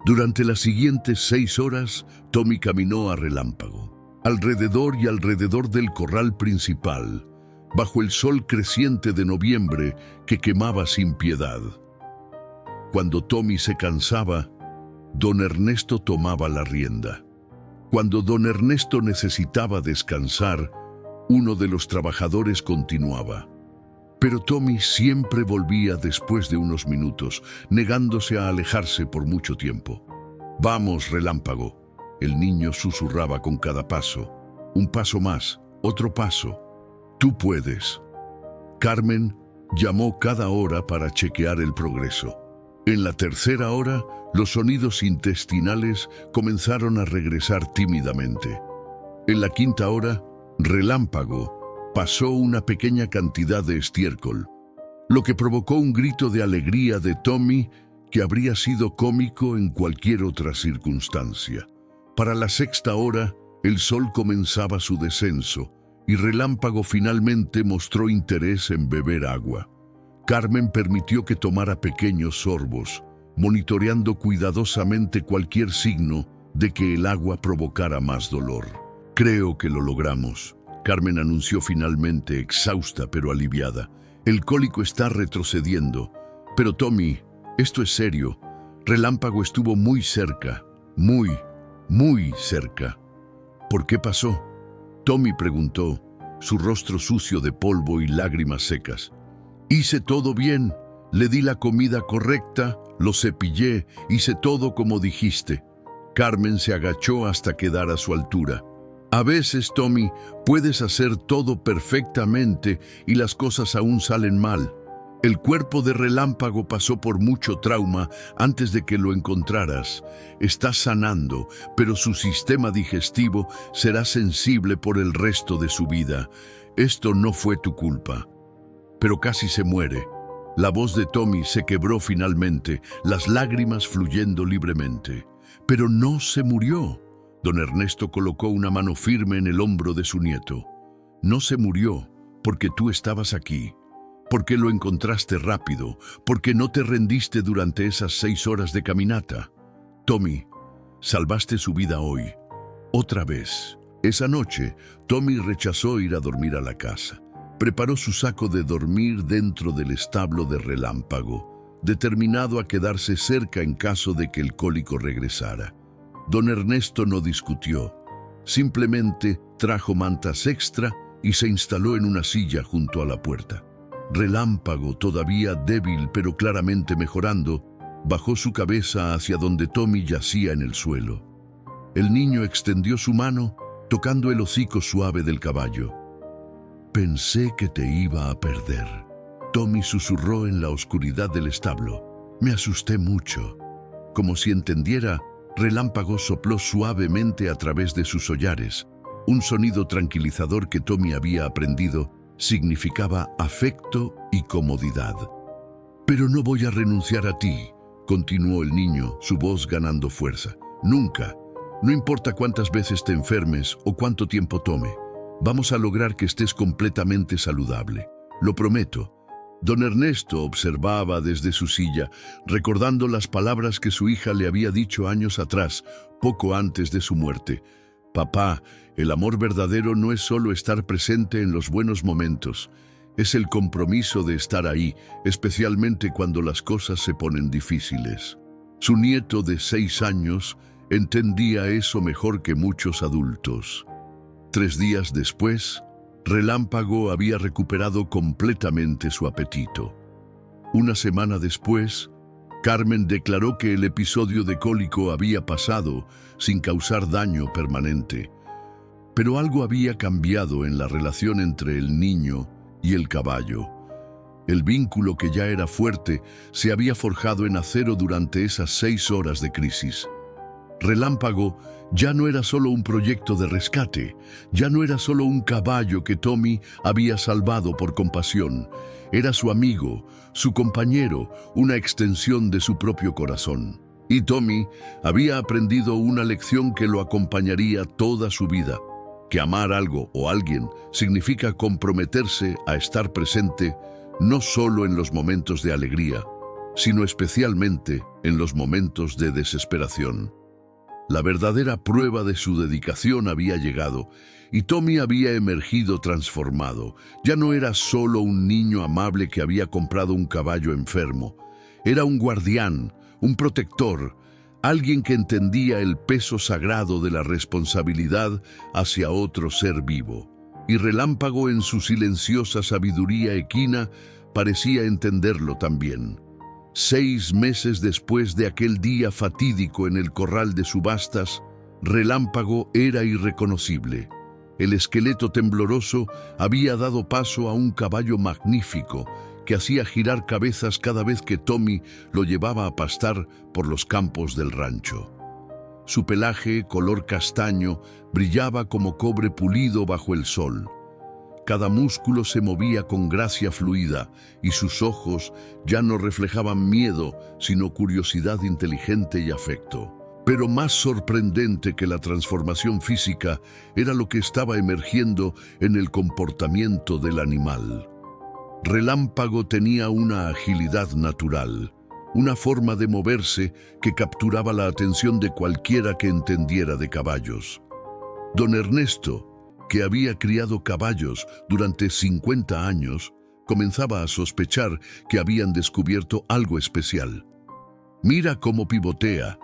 Durante las siguientes 6 horas, Tommy caminó a Relámpago, alrededor y alrededor del corral principal, bajo el sol creciente de noviembre que quemaba sin piedad. Cuando Tommy se cansaba, don Ernesto tomaba la rienda. Cuando don Ernesto necesitaba descansar, uno de los trabajadores continuaba. Pero Tommy siempre volvía después de unos minutos, negándose a alejarse por mucho tiempo. «Vamos, Relámpago», el niño susurraba con cada paso. «Un paso más, otro paso. Tú puedes». Carmen llamó cada hora para chequear el progreso. En la 3ª hora, los sonidos intestinales comenzaron a regresar tímidamente. En la 5ª hora, Relámpago pasó una pequeña cantidad de estiércol, lo que provocó un grito de alegría de Tommy que habría sido cómico en cualquier otra circunstancia. Para la 6ª hora, el sol comenzaba su descenso y Relámpago finalmente mostró interés en beber agua. Carmen permitió que tomara pequeños sorbos, monitoreando cuidadosamente cualquier signo de que el agua provocara más dolor. «Creo que lo logramos», Carmen anunció finalmente, exhausta pero aliviada. «El cólico está retrocediendo. Pero Tommy, esto es serio. Relámpago estuvo muy cerca, muy cerca». «¿Por qué pasó?», Tommy preguntó, su rostro sucio de polvo y lágrimas secas. «Hice todo bien, le di la comida correcta, lo cepillé, hice todo como dijiste». Carmen se agachó hasta quedar a su altura. «A veces, Tommy, puedes hacer todo perfectamente y las cosas aún salen mal. El cuerpo de Relámpago pasó por mucho trauma antes de que lo encontraras. Está sanando, pero su sistema digestivo será sensible por el resto de su vida. Esto no fue tu culpa». «Pero casi se muere». La voz de Tommy se quebró finalmente, las lágrimas fluyendo libremente. Pero no se murió. Don Ernesto colocó una mano firme en el hombro de su nieto. No se murió porque tú estabas aquí, porque lo encontraste rápido, porque no te rendiste durante esas 6 horas de caminata. Tommy, salvaste su vida hoy, otra vez. Esa noche, Tommy rechazó ir a dormir a la casa. Preparó su saco de dormir dentro del establo de Relámpago, determinado a quedarse cerca en caso de que el cólico regresara. Don Ernesto no discutió, simplemente trajo mantas extra y se instaló en una silla junto a la puerta. Relámpago, todavía débil pero claramente mejorando, bajó su cabeza hacia donde Tommy yacía en el suelo. El niño extendió su mano, tocando el hocico suave del caballo. Pensé que te iba a perder. Tommy susurró en la oscuridad del establo. Me asusté mucho. Como si entendiera, Relámpago sopló suavemente a través de sus hollares. Un sonido tranquilizador que Tommy había aprendido significaba afecto y comodidad. Pero no voy a renunciar a ti, continuó el niño, su voz ganando fuerza. Nunca. No importa cuántas veces te enfermes o cuánto tiempo tome. Vamos a lograr que estés completamente saludable. Lo prometo. Don Ernesto observaba desde su silla, recordando las palabras que su hija le había dicho años atrás, poco antes de su muerte. Papá, el amor verdadero no es solo estar presente en los buenos momentos, es el compromiso de estar ahí, especialmente cuando las cosas se ponen difíciles. Su nieto de 6 años entendía eso mejor que muchos adultos. 3 días después, Relámpago había recuperado completamente su apetito. Una semana después, Carmen declaró que el episodio de cólico había pasado sin causar daño permanente. Pero algo había cambiado en la relación entre el niño y el caballo. El vínculo que ya era fuerte se había forjado en acero durante esas 6 horas de crisis. Relámpago ya no era solo un proyecto de rescate, ya no era solo un caballo que Tommy había salvado por compasión. Era su amigo, su compañero, una extensión de su propio corazón. Y Tommy había aprendido una lección que lo acompañaría toda su vida, que amar algo o alguien significa comprometerse a estar presente no solo en los momentos de alegría, sino especialmente en los momentos de desesperación. La verdadera prueba de su dedicación había llegado, y Tommy había emergido transformado. Ya no era solo un niño amable que había comprado un caballo enfermo. Era un guardián, un protector, alguien que entendía el peso sagrado de la responsabilidad hacia otro ser vivo. Y Relámpago, en su silenciosa sabiduría equina, parecía entenderlo también. 6 meses después de aquel día fatídico en el corral de subastas, Relámpago era irreconocible. El esqueleto tembloroso había dado paso a un caballo magnífico que hacía girar cabezas cada vez que Tommy lo llevaba a pastar por los campos del rancho. Su pelaje, color castaño, brillaba como cobre pulido bajo el sol. Cada músculo se movía con gracia fluida y sus ojos ya no reflejaban miedo, sino curiosidad inteligente y afecto. Pero más sorprendente que la transformación física era lo que estaba emergiendo en el comportamiento del animal. Relámpago tenía una agilidad natural, una forma de moverse que capturaba la atención de cualquiera que entendiera de caballos. Don Ernesto, que había criado caballos durante 50 años, comenzaba a sospechar que habían descubierto algo especial. «Mira cómo pivotea»,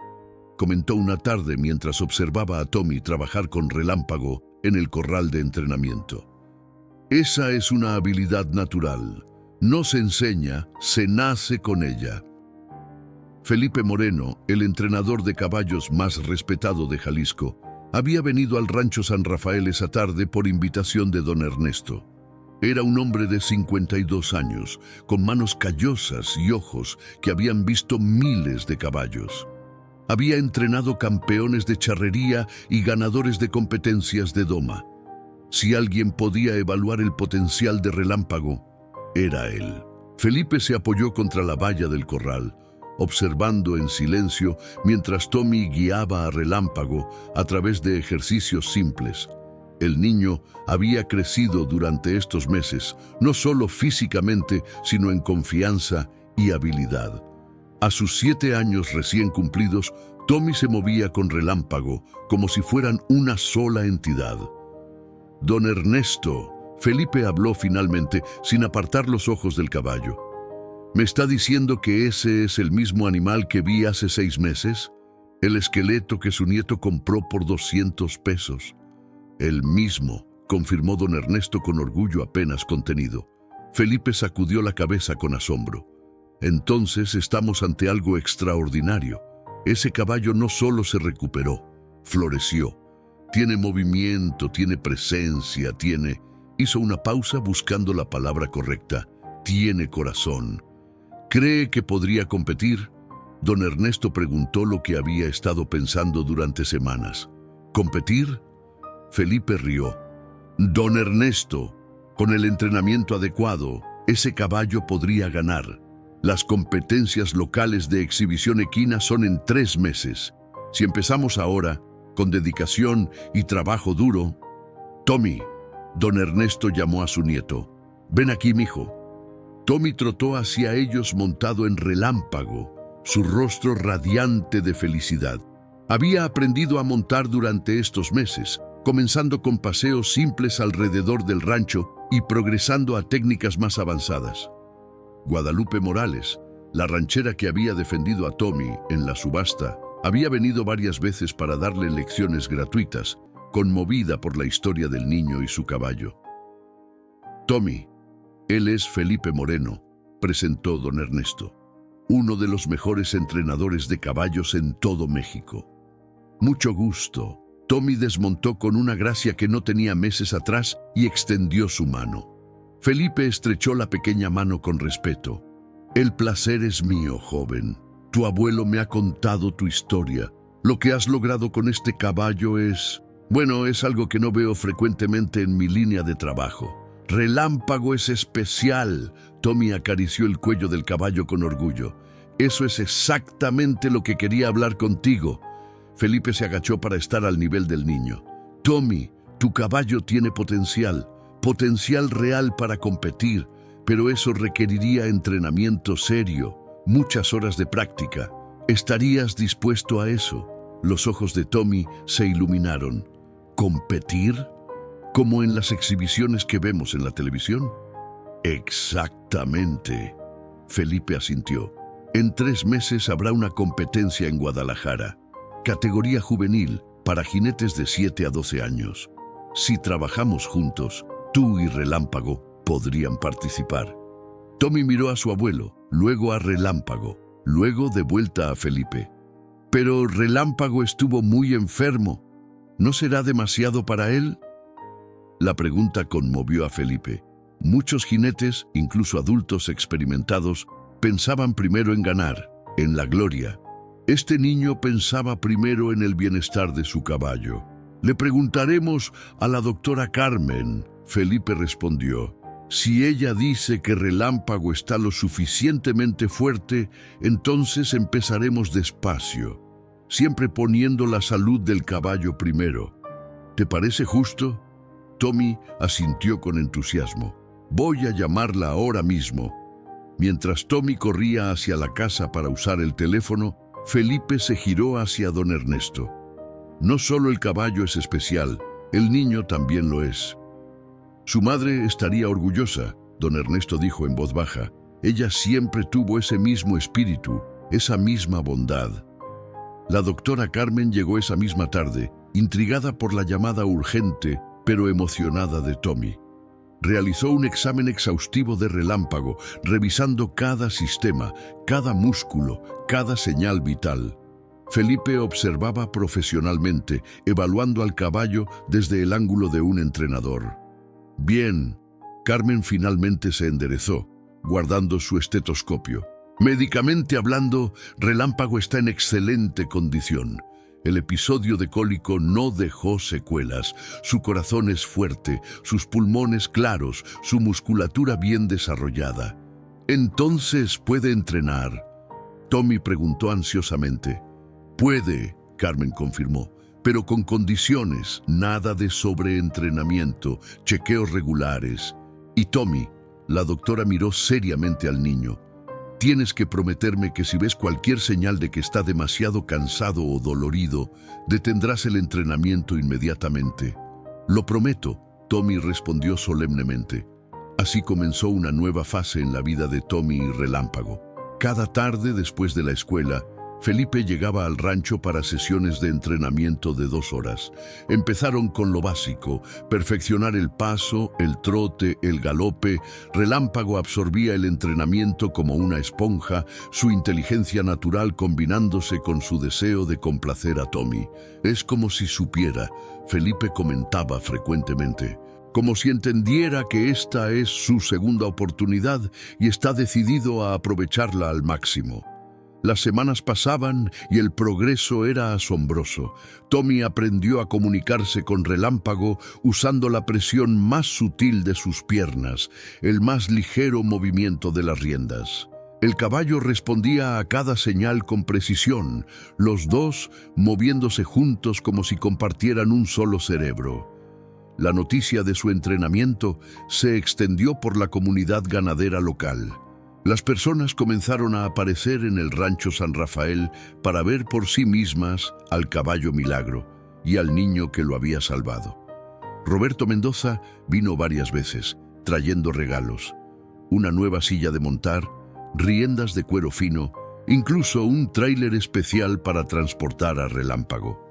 comentó una tarde mientras observaba a Tommy trabajar con Relámpago en el corral de entrenamiento. «Esa es una habilidad natural. No se enseña, se nace con ella». Felipe Moreno, el entrenador de caballos más respetado de Jalisco, había venido al rancho San Rafael esa tarde por invitación de don Ernesto. Era un hombre de 52 años, con manos callosas y ojos que habían visto miles de caballos. Había entrenado campeones de charrería y ganadores de competencias de doma. Si alguien podía evaluar el potencial de Relámpago, era él. Felipe se apoyó contra la valla del corral, observando en silencio mientras Tommy guiaba a Relámpago a través de ejercicios simples. El niño había crecido durante estos meses, no solo físicamente, sino en confianza y habilidad. A sus 7 años recién cumplidos, Tommy se movía con Relámpago como si fueran una sola entidad. «Don Ernesto», Felipe habló finalmente, sin apartar los ojos del caballo. «¿Me está diciendo que ese es el mismo animal que vi hace 6 meses? El esqueleto que su nieto compró por 200 pesos. «El mismo», confirmó don Ernesto con orgullo apenas contenido. Felipe sacudió la cabeza con asombro. «Entonces estamos ante algo extraordinario. Ese caballo no solo se recuperó, floreció. Tiene movimiento, tiene presencia, tiene...» Hizo una pausa buscando la palabra correcta. «Tiene corazón». «¿Cree que podría competir?» Don Ernesto preguntó lo que había estado pensando durante semanas. «¿Competir?» Felipe rió. «Don Ernesto, con el entrenamiento adecuado, ese caballo podría ganar. Las competencias locales de exhibición equina son en 3 meses. Si empezamos ahora, con dedicación y trabajo duro...» «Tommy», don Ernesto llamó a su nieto. «Ven aquí, mijo». Tommy trotó hacia ellos montado en Relámpago, su rostro radiante de felicidad. Había aprendido a montar durante estos meses, comenzando con paseos simples alrededor del rancho y progresando a técnicas más avanzadas. Guadalupe Morales, la ranchera que había defendido a Tommy en la subasta, había venido varias veces para darle lecciones gratuitas, conmovida por la historia del niño y su caballo. «Tommy, él es Felipe Moreno», presentó don Ernesto, «uno de los mejores entrenadores de caballos en todo México». «Mucho gusto». Tommy desmontó con una gracia que no tenía meses atrás y extendió su mano. Felipe estrechó la pequeña mano con respeto. «El placer es mío, joven. Tu abuelo me ha contado tu historia. Lo que has logrado con este caballo es... bueno, es algo que no veo frecuentemente en mi línea de trabajo. Relámpago es especial». Tommy acarició el cuello del caballo con orgullo. «Eso es exactamente lo que quería hablar contigo». Felipe se agachó para estar al nivel del niño. «Tommy, tu caballo tiene potencial real para competir, pero eso requeriría entrenamiento serio, muchas horas de práctica. ¿Estarías dispuesto a eso?» Los ojos de Tommy se iluminaron. «¿Competir? ¿Como en las exhibiciones que vemos en la televisión?» «Exactamente». Felipe asintió. «En 3 meses habrá una competencia en Guadalajara. Categoría juvenil para jinetes de 7 a 12 años. Si trabajamos juntos, tú y Relámpago podrían participar». Tommy miró a su abuelo, luego a Relámpago, luego de vuelta a Felipe. «Pero Relámpago estuvo muy enfermo. ¿No será demasiado para él?» La pregunta conmovió a Felipe. Muchos jinetes, incluso adultos experimentados, pensaban primero en ganar, en la gloria. Este niño pensaba primero en el bienestar de su caballo. «Le preguntaremos a la doctora Carmen», Felipe respondió. «Si ella dice que Relámpago está lo suficientemente fuerte, entonces empezaremos despacio, siempre poniendo la salud del caballo primero. ¿Te parece justo?» Tommy asintió con entusiasmo. «Voy a llamarla ahora mismo». Mientras Tommy corría hacia la casa para usar el teléfono, Felipe se giró hacia don Ernesto. «No solo el caballo es especial, el niño también lo es». «Su madre estaría orgullosa», don Ernesto dijo en voz baja. «Ella siempre tuvo ese mismo espíritu, esa misma bondad». La doctora Carmen llegó esa misma tarde, intrigada por la llamada urgente, pero emocionada de Tommy. Realizó un examen exhaustivo de Relámpago, revisando cada sistema, cada músculo, cada señal vital. Felipe observaba profesionalmente, evaluando al caballo desde el ángulo de un entrenador. «Bien». Carmen finalmente se enderezó, guardando su estetoscopio. «Médicamente hablando, Relámpago está en excelente condición. El episodio de cólico no dejó secuelas. Su corazón es fuerte, sus pulmones claros, su musculatura bien desarrollada. Entonces, ¿puede entrenar? Tommy preguntó ansiosamente. Puede, Carmen confirmó, pero con condiciones, nada de sobreentrenamiento, chequeos regulares. Y Tommy, la doctora miró seriamente al niño. Tienes que prometerme que si ves cualquier señal de que está demasiado cansado o dolorido, detendrás el entrenamiento inmediatamente. Lo prometo, Tommy respondió solemnemente. Así comenzó una nueva fase en la vida de Tommy y Relámpago. Cada tarde después de la escuela, Felipe llegaba al rancho para sesiones de entrenamiento de 2 horas. Empezaron con lo básico, perfeccionar el paso, el trote, el galope. Relámpago absorbía el entrenamiento como una esponja, su inteligencia natural combinándose con su deseo de complacer a Tommy. Es como si supiera, Felipe comentaba frecuentemente, como si entendiera que esta es su segunda oportunidad y está decidido a aprovecharla al máximo. Las semanas pasaban y el progreso era asombroso. Tommy aprendió a comunicarse con Relámpago usando la presión más sutil de sus piernas, el más ligero movimiento de las riendas. El caballo respondía a cada señal con precisión, los dos moviéndose juntos como si compartieran un solo cerebro. La noticia de su entrenamiento se extendió por la comunidad ganadera local. Las personas comenzaron a aparecer en el rancho San Rafael para ver por sí mismas al caballo milagro y al niño que lo había salvado. Roberto Mendoza vino varias veces, trayendo regalos, una nueva silla de montar, riendas de cuero fino, incluso un tráiler especial para transportar a Relámpago.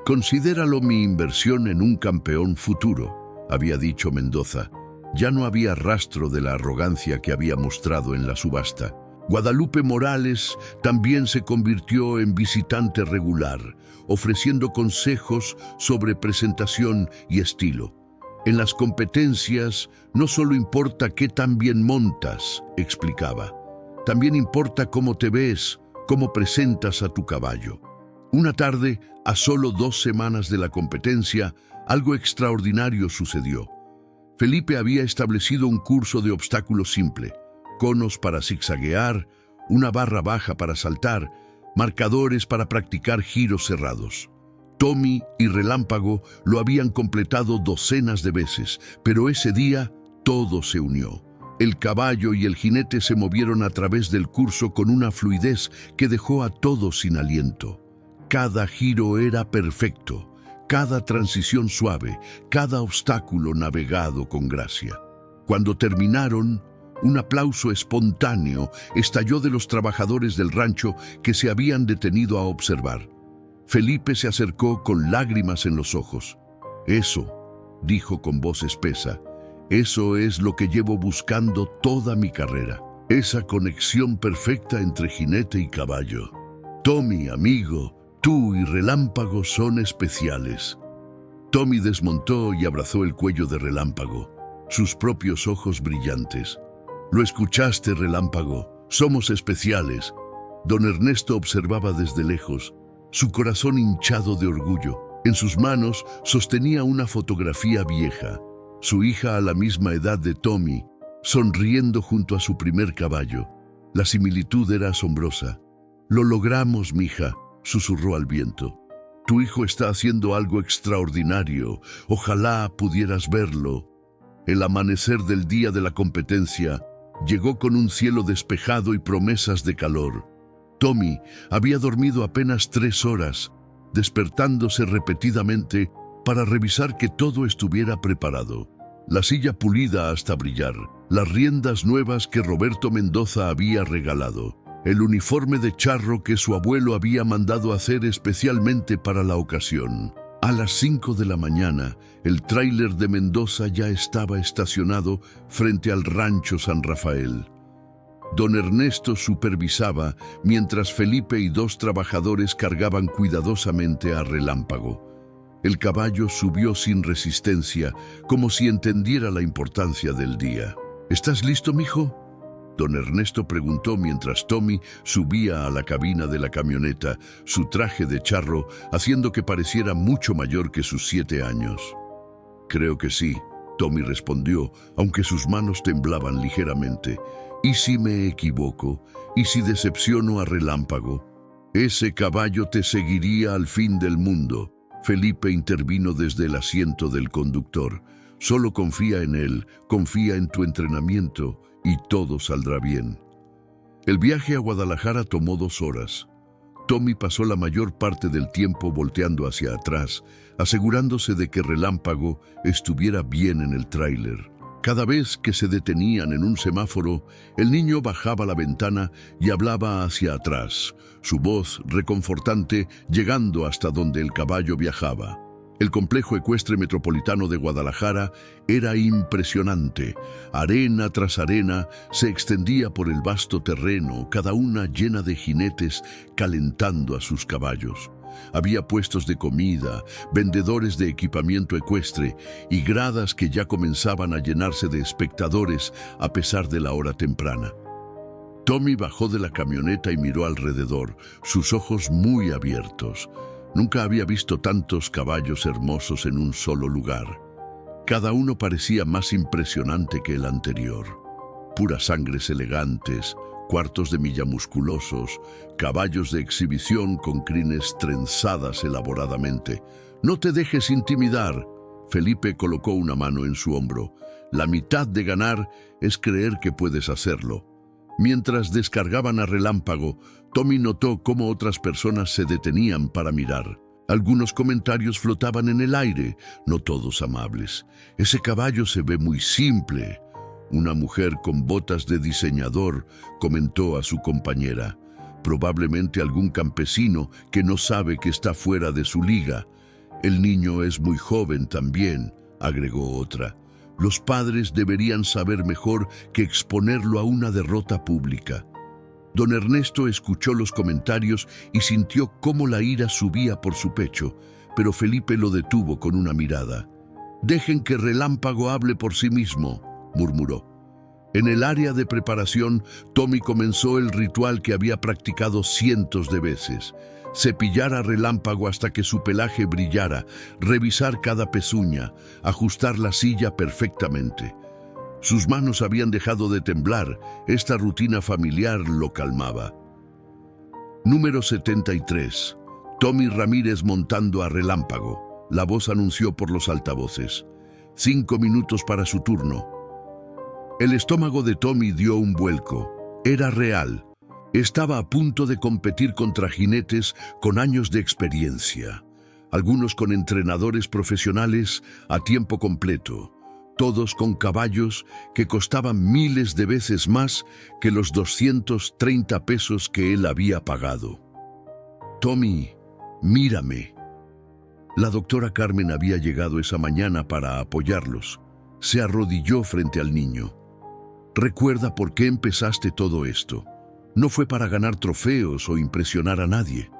«Considéralo mi inversión en un campeón futuro», había dicho Mendoza. Ya no había rastro de la arrogancia que había mostrado en la subasta. Guadalupe Morales también se convirtió en visitante regular, ofreciendo consejos sobre presentación y estilo. En las competencias no solo importa qué tan bien montas, explicaba. También importa cómo te ves, cómo presentas a tu caballo. Una tarde, a solo 2 semanas de la competencia, algo extraordinario sucedió. Felipe había establecido un curso de obstáculos simple, conos para zigzaguear, una barra baja para saltar, marcadores para practicar giros cerrados. Tommy y Relámpago lo habían completado docenas de veces, pero ese día todo se unió. El caballo y el jinete se movieron a través del curso con una fluidez que dejó a todos sin aliento. Cada giro era perfecto. Cada transición suave, cada obstáculo navegado con gracia. Cuando terminaron, un aplauso espontáneo estalló de los trabajadores del rancho que se habían detenido a observar. Felipe se acercó con lágrimas en los ojos. «Eso», dijo con voz espesa, «eso es lo que llevo buscando toda mi carrera. Esa conexión perfecta entre jinete y caballo. Tommy, amigo, tú y Relámpago son especiales». Tommy desmontó y abrazó el cuello de Relámpago, sus propios ojos brillantes. «Lo escuchaste, Relámpago, somos especiales». Don Ernesto observaba desde lejos, su corazón hinchado de orgullo. En sus manos sostenía una fotografía vieja, su hija a la misma edad de Tommy, sonriendo junto a su primer caballo. La similitud era asombrosa. «Lo logramos, mija», susurró al viento. «Tu hijo está haciendo algo extraordinario. Ojalá pudieras verlo». El amanecer del día de la competencia llegó con un cielo despejado y promesas de calor. Tommy había dormido apenas 3 horas, despertándose repetidamente para revisar que todo estuviera preparado. La silla pulida hasta brillar, las riendas nuevas que Roberto Mendoza había regalado, el uniforme de charro que su abuelo había mandado hacer especialmente para la ocasión. A las 5 de la mañana, el tráiler de Mendoza ya estaba estacionado frente al rancho San Rafael. Don Ernesto supervisaba mientras Felipe y 2 trabajadores cargaban cuidadosamente a Relámpago. El caballo subió sin resistencia, como si entendiera la importancia del día. «¿Estás listo, mijo?», Don Ernesto preguntó mientras Tommy subía a la cabina de la camioneta, su traje de charro haciendo que pareciera mucho mayor que sus 7 años. «Creo que sí», Tommy respondió, aunque sus manos temblaban ligeramente. ¿Y si me equivoco? ¿Y si decepciono a Relámpago? Ese caballo te seguiría al fin del mundo. Felipe intervino desde el asiento del conductor. Solo confía en él, confía en tu entrenamiento y todo saldrá bien. El viaje a Guadalajara tomó 2 horas. Tommy pasó la mayor parte del tiempo volteando hacia atrás, asegurándose de que Relámpago estuviera bien en el tráiler. Cada vez que se detenían en un semáforo, el niño bajaba la ventana y hablaba hacia atrás, su voz reconfortante llegando hasta donde el caballo viajaba. El complejo ecuestre metropolitano de Guadalajara era impresionante. Arena tras arena se extendía por el vasto terreno, cada una llena de jinetes calentando a sus caballos. Había puestos de comida, vendedores de equipamiento ecuestre y gradas que ya comenzaban a llenarse de espectadores a pesar de la hora temprana. Tommy bajó de la camioneta y miró alrededor, sus ojos muy abiertos. Nunca había visto tantos caballos hermosos en un solo lugar. Cada uno parecía más impresionante que el anterior. Puras sangres elegantes, cuartos de milla musculosos, caballos de exhibición con crines trenzadas elaboradamente. «No te dejes intimidar». Felipe colocó una mano en su hombro. «La mitad de ganar es creer que puedes hacerlo». Mientras descargaban a Relámpago, Tommy notó cómo otras personas se detenían para mirar. Algunos comentarios flotaban en el aire, no todos amables. «Ese caballo se ve muy simple». Una mujer con botas de diseñador comentó a su compañera. «Probablemente algún campesino que no sabe que está fuera de su liga». «El niño es muy joven también», agregó otra. «Los padres deberían saber mejor que exponerlo a una derrota pública». Don Ernesto escuchó los comentarios y sintió cómo la ira subía por su pecho, pero Felipe lo detuvo con una mirada. «Dejen que Relámpago hable por sí mismo», murmuró. En el área de preparación, Tommy comenzó el ritual que había practicado cientos de veces. Cepillar a Relámpago hasta que su pelaje brillara, revisar cada pezuña, ajustar la silla perfectamente. Sus manos habían dejado de temblar, esta rutina familiar lo calmaba. Número 73. Tommy Ramírez montando a Relámpago. La voz anunció por los altavoces. 5 minutos para su turno. El estómago de Tommy dio un vuelco. Era real. Estaba a punto de competir contra jinetes con años de experiencia. Algunos con entrenadores profesionales a tiempo completo. Todos con caballos que costaban miles de veces más que los 230 pesos que él había pagado. «Tommy, mírame». La doctora Carmen había llegado esa mañana para apoyarlos. Se arrodilló frente al niño. «Recuerda por qué empezaste todo esto. No fue para ganar trofeos o impresionar a nadie.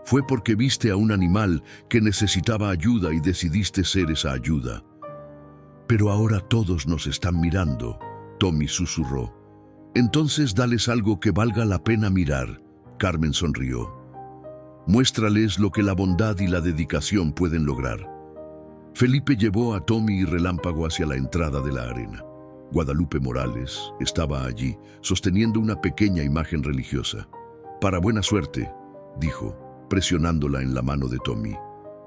Fue porque viste a un animal que necesitaba ayuda y decidiste ser esa ayuda». «Pero ahora todos nos están mirando», Tommy susurró. «Entonces dales algo que valga la pena mirar», Carmen sonrió. «Muéstrales lo que la bondad y la dedicación pueden lograr». Felipe llevó a Tommy y Relámpago hacia la entrada de la arena. Guadalupe Morales estaba allí, sosteniendo una pequeña imagen religiosa. «Para buena suerte», dijo, presionándola en la mano de Tommy.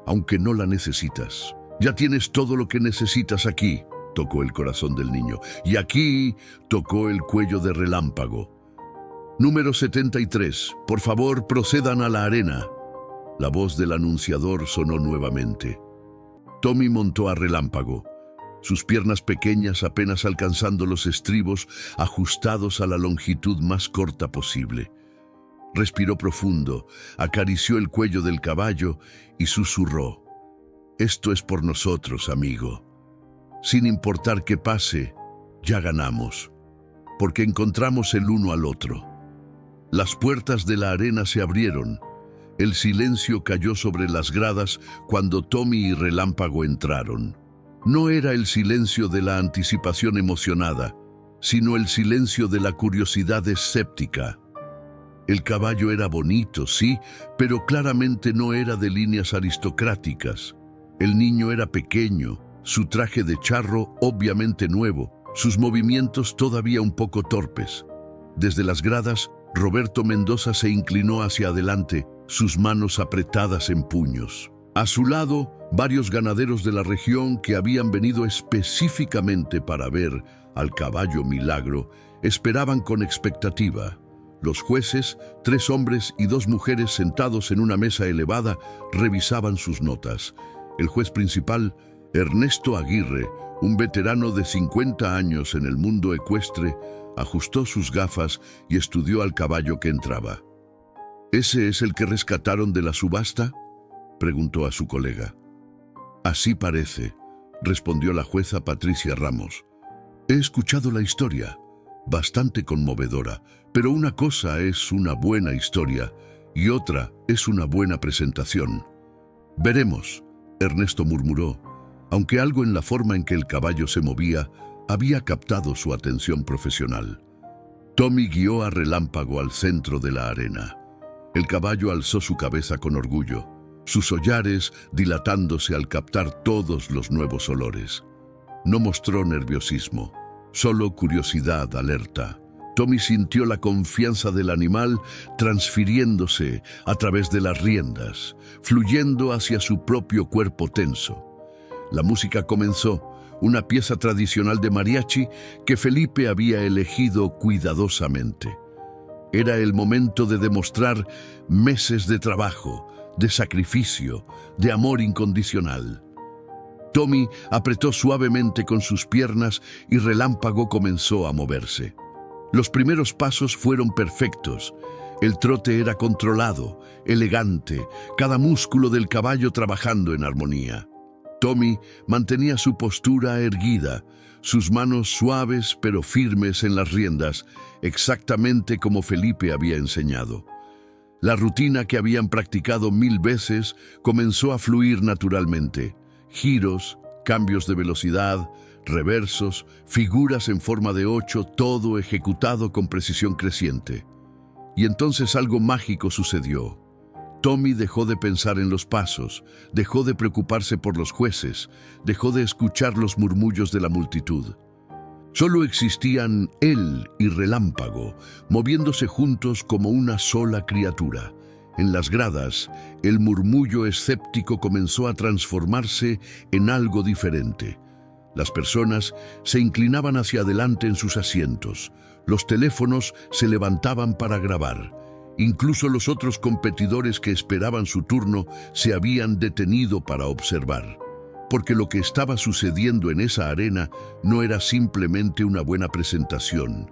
«Aunque no la necesitas. Ya tienes todo lo que necesitas aquí», tocó el corazón del niño. «Y aquí», tocó el cuello de Relámpago. Número 73. «Por favor, procedan a la arena». La voz del anunciador sonó nuevamente. Tommy montó a Relámpago. Sus piernas pequeñas apenas alcanzando los estribos, ajustados a la longitud más corta posible. Respiró profundo, acarició el cuello del caballo y susurró. «Esto es por nosotros, amigo. Sin importar qué pase, ya ganamos, porque encontramos el uno al otro». Las puertas de la arena se abrieron. El silencio cayó sobre las gradas cuando Tommy y Relámpago entraron. No era el silencio de la anticipación emocionada, sino el silencio de la curiosidad escéptica. El caballo era bonito, sí, pero claramente no era de líneas aristocráticas. El niño era pequeño, su traje de charro obviamente nuevo, sus movimientos todavía un poco torpes. Desde las gradas, Roberto Mendoza se inclinó hacia adelante, sus manos apretadas en puños. A su lado, varios ganaderos de la región que habían venido específicamente para ver al caballo Milagro esperaban con expectativa. Los jueces, 3 hombres y 2 mujeres sentados en una mesa elevada, revisaban sus notas. El juez principal, Ernesto Aguirre, un veterano de 50 años en el mundo ecuestre, ajustó sus gafas y estudió al caballo que entraba. ¿Ese es el que rescataron de la subasta?, preguntó a su colega. Así parece, respondió la jueza Patricia Ramos. He escuchado la historia, bastante conmovedora, pero una cosa es una buena historia y otra es una buena presentación. Veremos, Ernesto murmuró, aunque algo en la forma en que el caballo se movía había captado su atención profesional. Tommy guió a Relámpago al centro de la arena. El caballo alzó su cabeza con orgullo, sus hollares dilatándose al captar todos los nuevos olores. No mostró nerviosismo, solo curiosidad alerta. Tommy sintió la confianza del animal transfiriéndose a través de las riendas, fluyendo hacia su propio cuerpo tenso. La música comenzó, una pieza tradicional de mariachi que Felipe había elegido cuidadosamente. Era el momento de demostrar meses de trabajo, de sacrificio, de amor incondicional. Tommy apretó suavemente con sus piernas y Relámpago comenzó a moverse. Los primeros pasos fueron perfectos. El trote era controlado, elegante, cada músculo del caballo trabajando en armonía. Tommy mantenía su postura erguida, sus manos suaves pero firmes en las riendas, exactamente como Felipe había enseñado. La rutina que habían practicado 1000 veces comenzó a fluir naturalmente. Giros, cambios de velocidad, reversos, figuras en forma de 8, todo ejecutado con precisión creciente. Y entonces algo mágico sucedió. Tommy dejó de pensar en los pasos, dejó de preocuparse por los jueces, dejó de escuchar los murmullos de la multitud. Solo existían él y Relámpago, moviéndose juntos como una sola criatura. En las gradas, el murmullo escéptico comenzó a transformarse en algo diferente. Las personas se inclinaban hacia adelante en sus asientos. Los teléfonos se levantaban para grabar. Incluso los otros competidores que esperaban su turno se habían detenido para observar. Porque lo que estaba sucediendo en esa arena no era simplemente una buena presentación.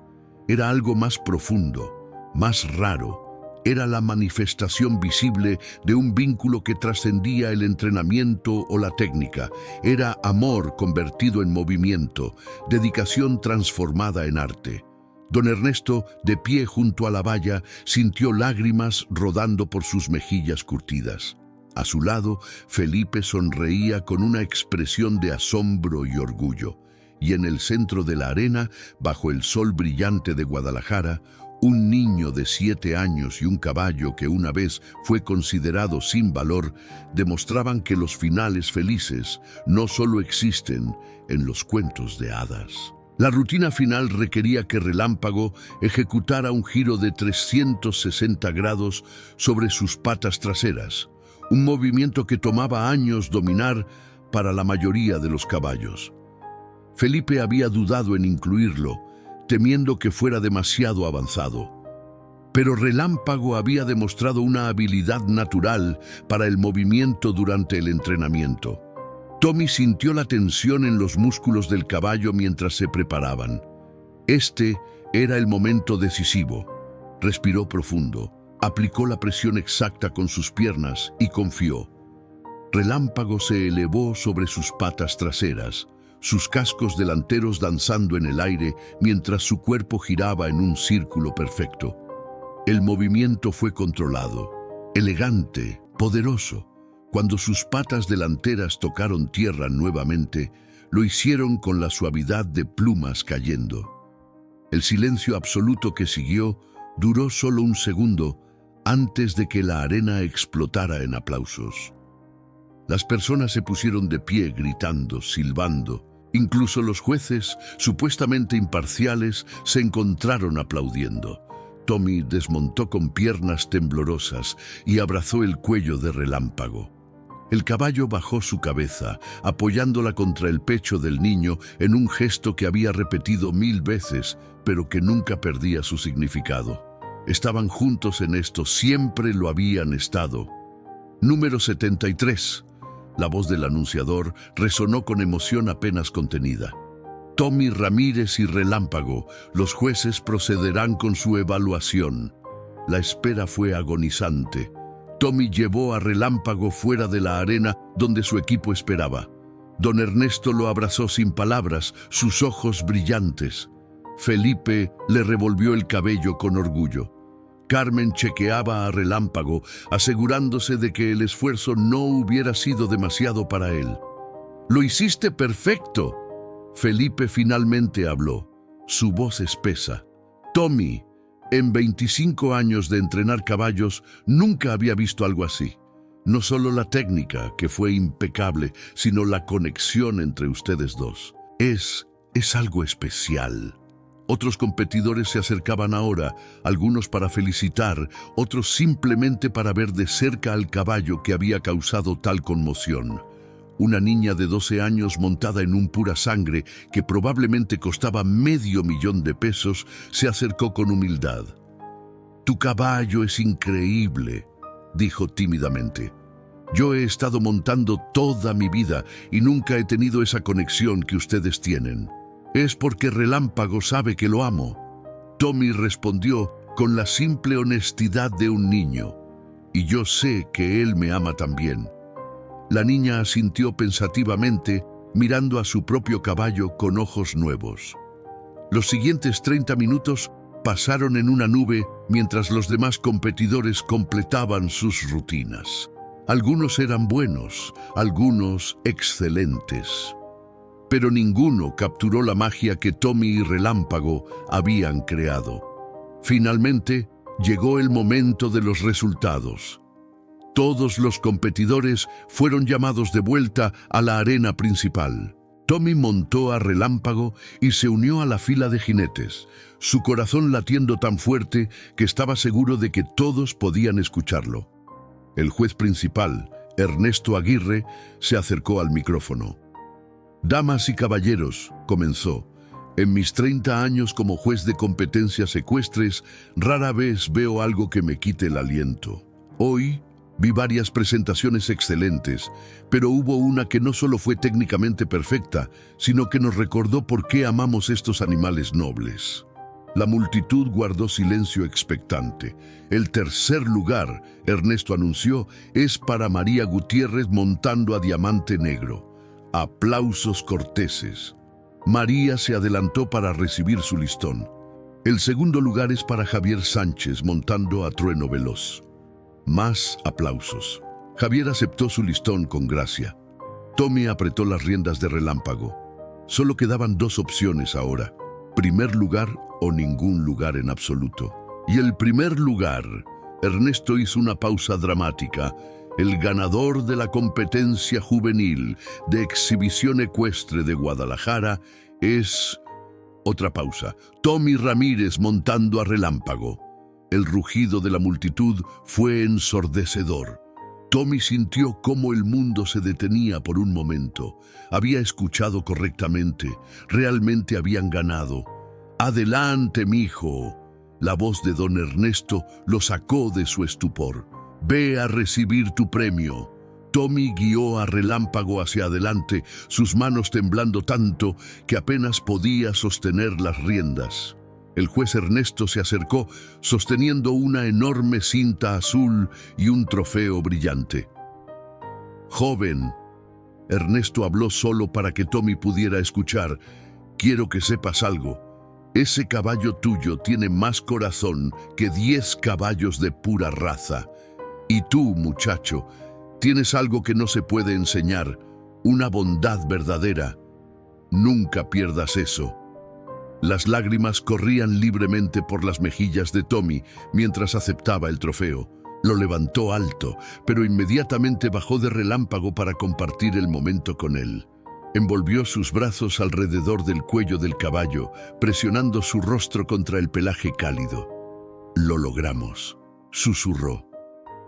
Era algo más profundo, más raro. Era la manifestación visible de un vínculo que trascendía el entrenamiento o la técnica. Era amor convertido en movimiento, dedicación transformada en arte. Don Ernesto, de pie junto a la valla, sintió lágrimas rodando por sus mejillas curtidas. A su lado, Felipe sonreía con una expresión de asombro y orgullo. Y en el centro de la arena, bajo el sol brillante de Guadalajara, un niño de 7 años y un caballo que una vez fue considerado sin valor demostraban que los finales felices no solo existen en los cuentos de hadas. La rutina final requería que Relámpago ejecutara un giro de 360 grados sobre sus patas traseras, un movimiento que tomaba años dominar para la mayoría de los caballos. Felipe había dudado en incluirlo, temiendo que fuera demasiado avanzado. Pero Relámpago había demostrado una habilidad natural para el movimiento durante el entrenamiento. Tommy sintió la tensión en los músculos del caballo mientras se preparaban. Este era el momento decisivo. Respiró profundo, aplicó la presión exacta con sus piernas y confió. Relámpago se elevó sobre sus patas traseras, sus cascos delanteros danzando en el aire mientras su cuerpo giraba en un círculo perfecto. El movimiento fue controlado, elegante, poderoso. Cuando sus patas delanteras tocaron tierra nuevamente, lo hicieron con la suavidad de plumas cayendo. El silencio absoluto que siguió duró solo un segundo antes de que la arena explotara en aplausos. Las personas se pusieron de pie gritando, silbando. Incluso los jueces, supuestamente imparciales, se encontraron aplaudiendo. Tommy desmontó con piernas temblorosas y abrazó el cuello de Relámpago. El caballo bajó su cabeza, apoyándola contra el pecho del niño en un gesto que había repetido 1000 veces, pero que nunca perdía su significado. Estaban juntos en esto, siempre lo habían estado. Número 73. La voz del anunciador resonó con emoción apenas contenida. Tommy Ramírez y Relámpago, los jueces procederán con su evaluación. La espera fue agonizante. Tommy llevó a Relámpago fuera de la arena donde su equipo esperaba. Don Ernesto lo abrazó sin palabras, sus ojos brillantes. Felipe le revolvió el cabello con orgullo. Carmen chequeaba a Relámpago, asegurándose de que el esfuerzo no hubiera sido demasiado para él. «¡Lo hiciste perfecto!» Felipe finalmente habló, su voz espesa. «Tommy, en 25 años de entrenar caballos, nunca había visto algo así. No solo la técnica, que fue impecable, sino la conexión entre ustedes dos. Es algo especial». Otros competidores se acercaban ahora, algunos para felicitar, otros simplemente para ver de cerca al caballo que había causado tal conmoción. Una niña de 12 años montada en un pura sangre que probablemente costaba $500,000 se acercó con humildad. «Tu caballo es increíble», dijo tímidamente. «Yo he estado montando toda mi vida y nunca he tenido esa conexión que ustedes tienen. Es porque Relámpago sabe que lo amo». Tommy respondió con la simple honestidad de un niño. «Y yo sé que él me ama también». La niña asintió pensativamente, mirando a su propio caballo con ojos nuevos. Los siguientes 30 minutos pasaron en una nube mientras los demás competidores completaban sus rutinas. Algunos eran buenos, algunos excelentes. Pero ninguno capturó la magia que Tommy y Relámpago habían creado. Finalmente, llegó el momento de los resultados. Todos los competidores fueron llamados de vuelta a la arena principal. Tommy montó a Relámpago y se unió a la fila de jinetes, su corazón latiendo tan fuerte que estaba seguro de que todos podían escucharlo. El juez principal, Ernesto Aguirre, se acercó al micrófono. «Damas y caballeros», comenzó, «en mis 30 años como juez de competencias ecuestres, rara vez veo algo que me quite el aliento. Hoy vi varias presentaciones excelentes, pero hubo una que no solo fue técnicamente perfecta, sino que nos recordó por qué amamos estos animales nobles». La multitud guardó silencio expectante. El tercer lugar, Ernesto anunció, es para María Gutiérrez montando a Diamante Negro. Aplausos corteses. María se adelantó para recibir su listón. El segundo lugar es para Javier Sánchez montando a Trueno Veloz. Más aplausos. Javier aceptó su listón con gracia. Tommy apretó las riendas de Relámpago. Solo quedaban 2 opciones ahora: primer lugar o ningún lugar en absoluto. Y el primer lugar, Ernesto hizo una pausa dramática. El ganador de la competencia juvenil de exhibición ecuestre de Guadalajara es... Otra pausa. Tommy Ramírez montando a Relámpago. El rugido de la multitud fue ensordecedor. Tommy sintió cómo el mundo se detenía por un momento. Había escuchado correctamente. Realmente habían ganado. «Adelante, mijo». La voz de don Ernesto lo sacó de su estupor. «Ve a recibir tu premio». Tommy guió a Relámpago hacia adelante, sus manos temblando tanto que apenas podía sostener las riendas. El juez Ernesto se acercó, sosteniendo una enorme cinta azul y un trofeo brillante. «Joven», Ernesto habló solo para que Tommy pudiera escuchar, «quiero que sepas algo. Ese caballo tuyo tiene más corazón que 10 caballos de pura raza. Y tú, muchacho, tienes algo que no se puede enseñar, una bondad verdadera. Nunca pierdas eso». Las lágrimas corrían libremente por las mejillas de Tommy mientras aceptaba el trofeo. Lo levantó alto, pero inmediatamente bajó de Relámpago para compartir el momento con él. Envolvió sus brazos alrededor del cuello del caballo, presionando su rostro contra el pelaje cálido. «Lo logramos», susurró.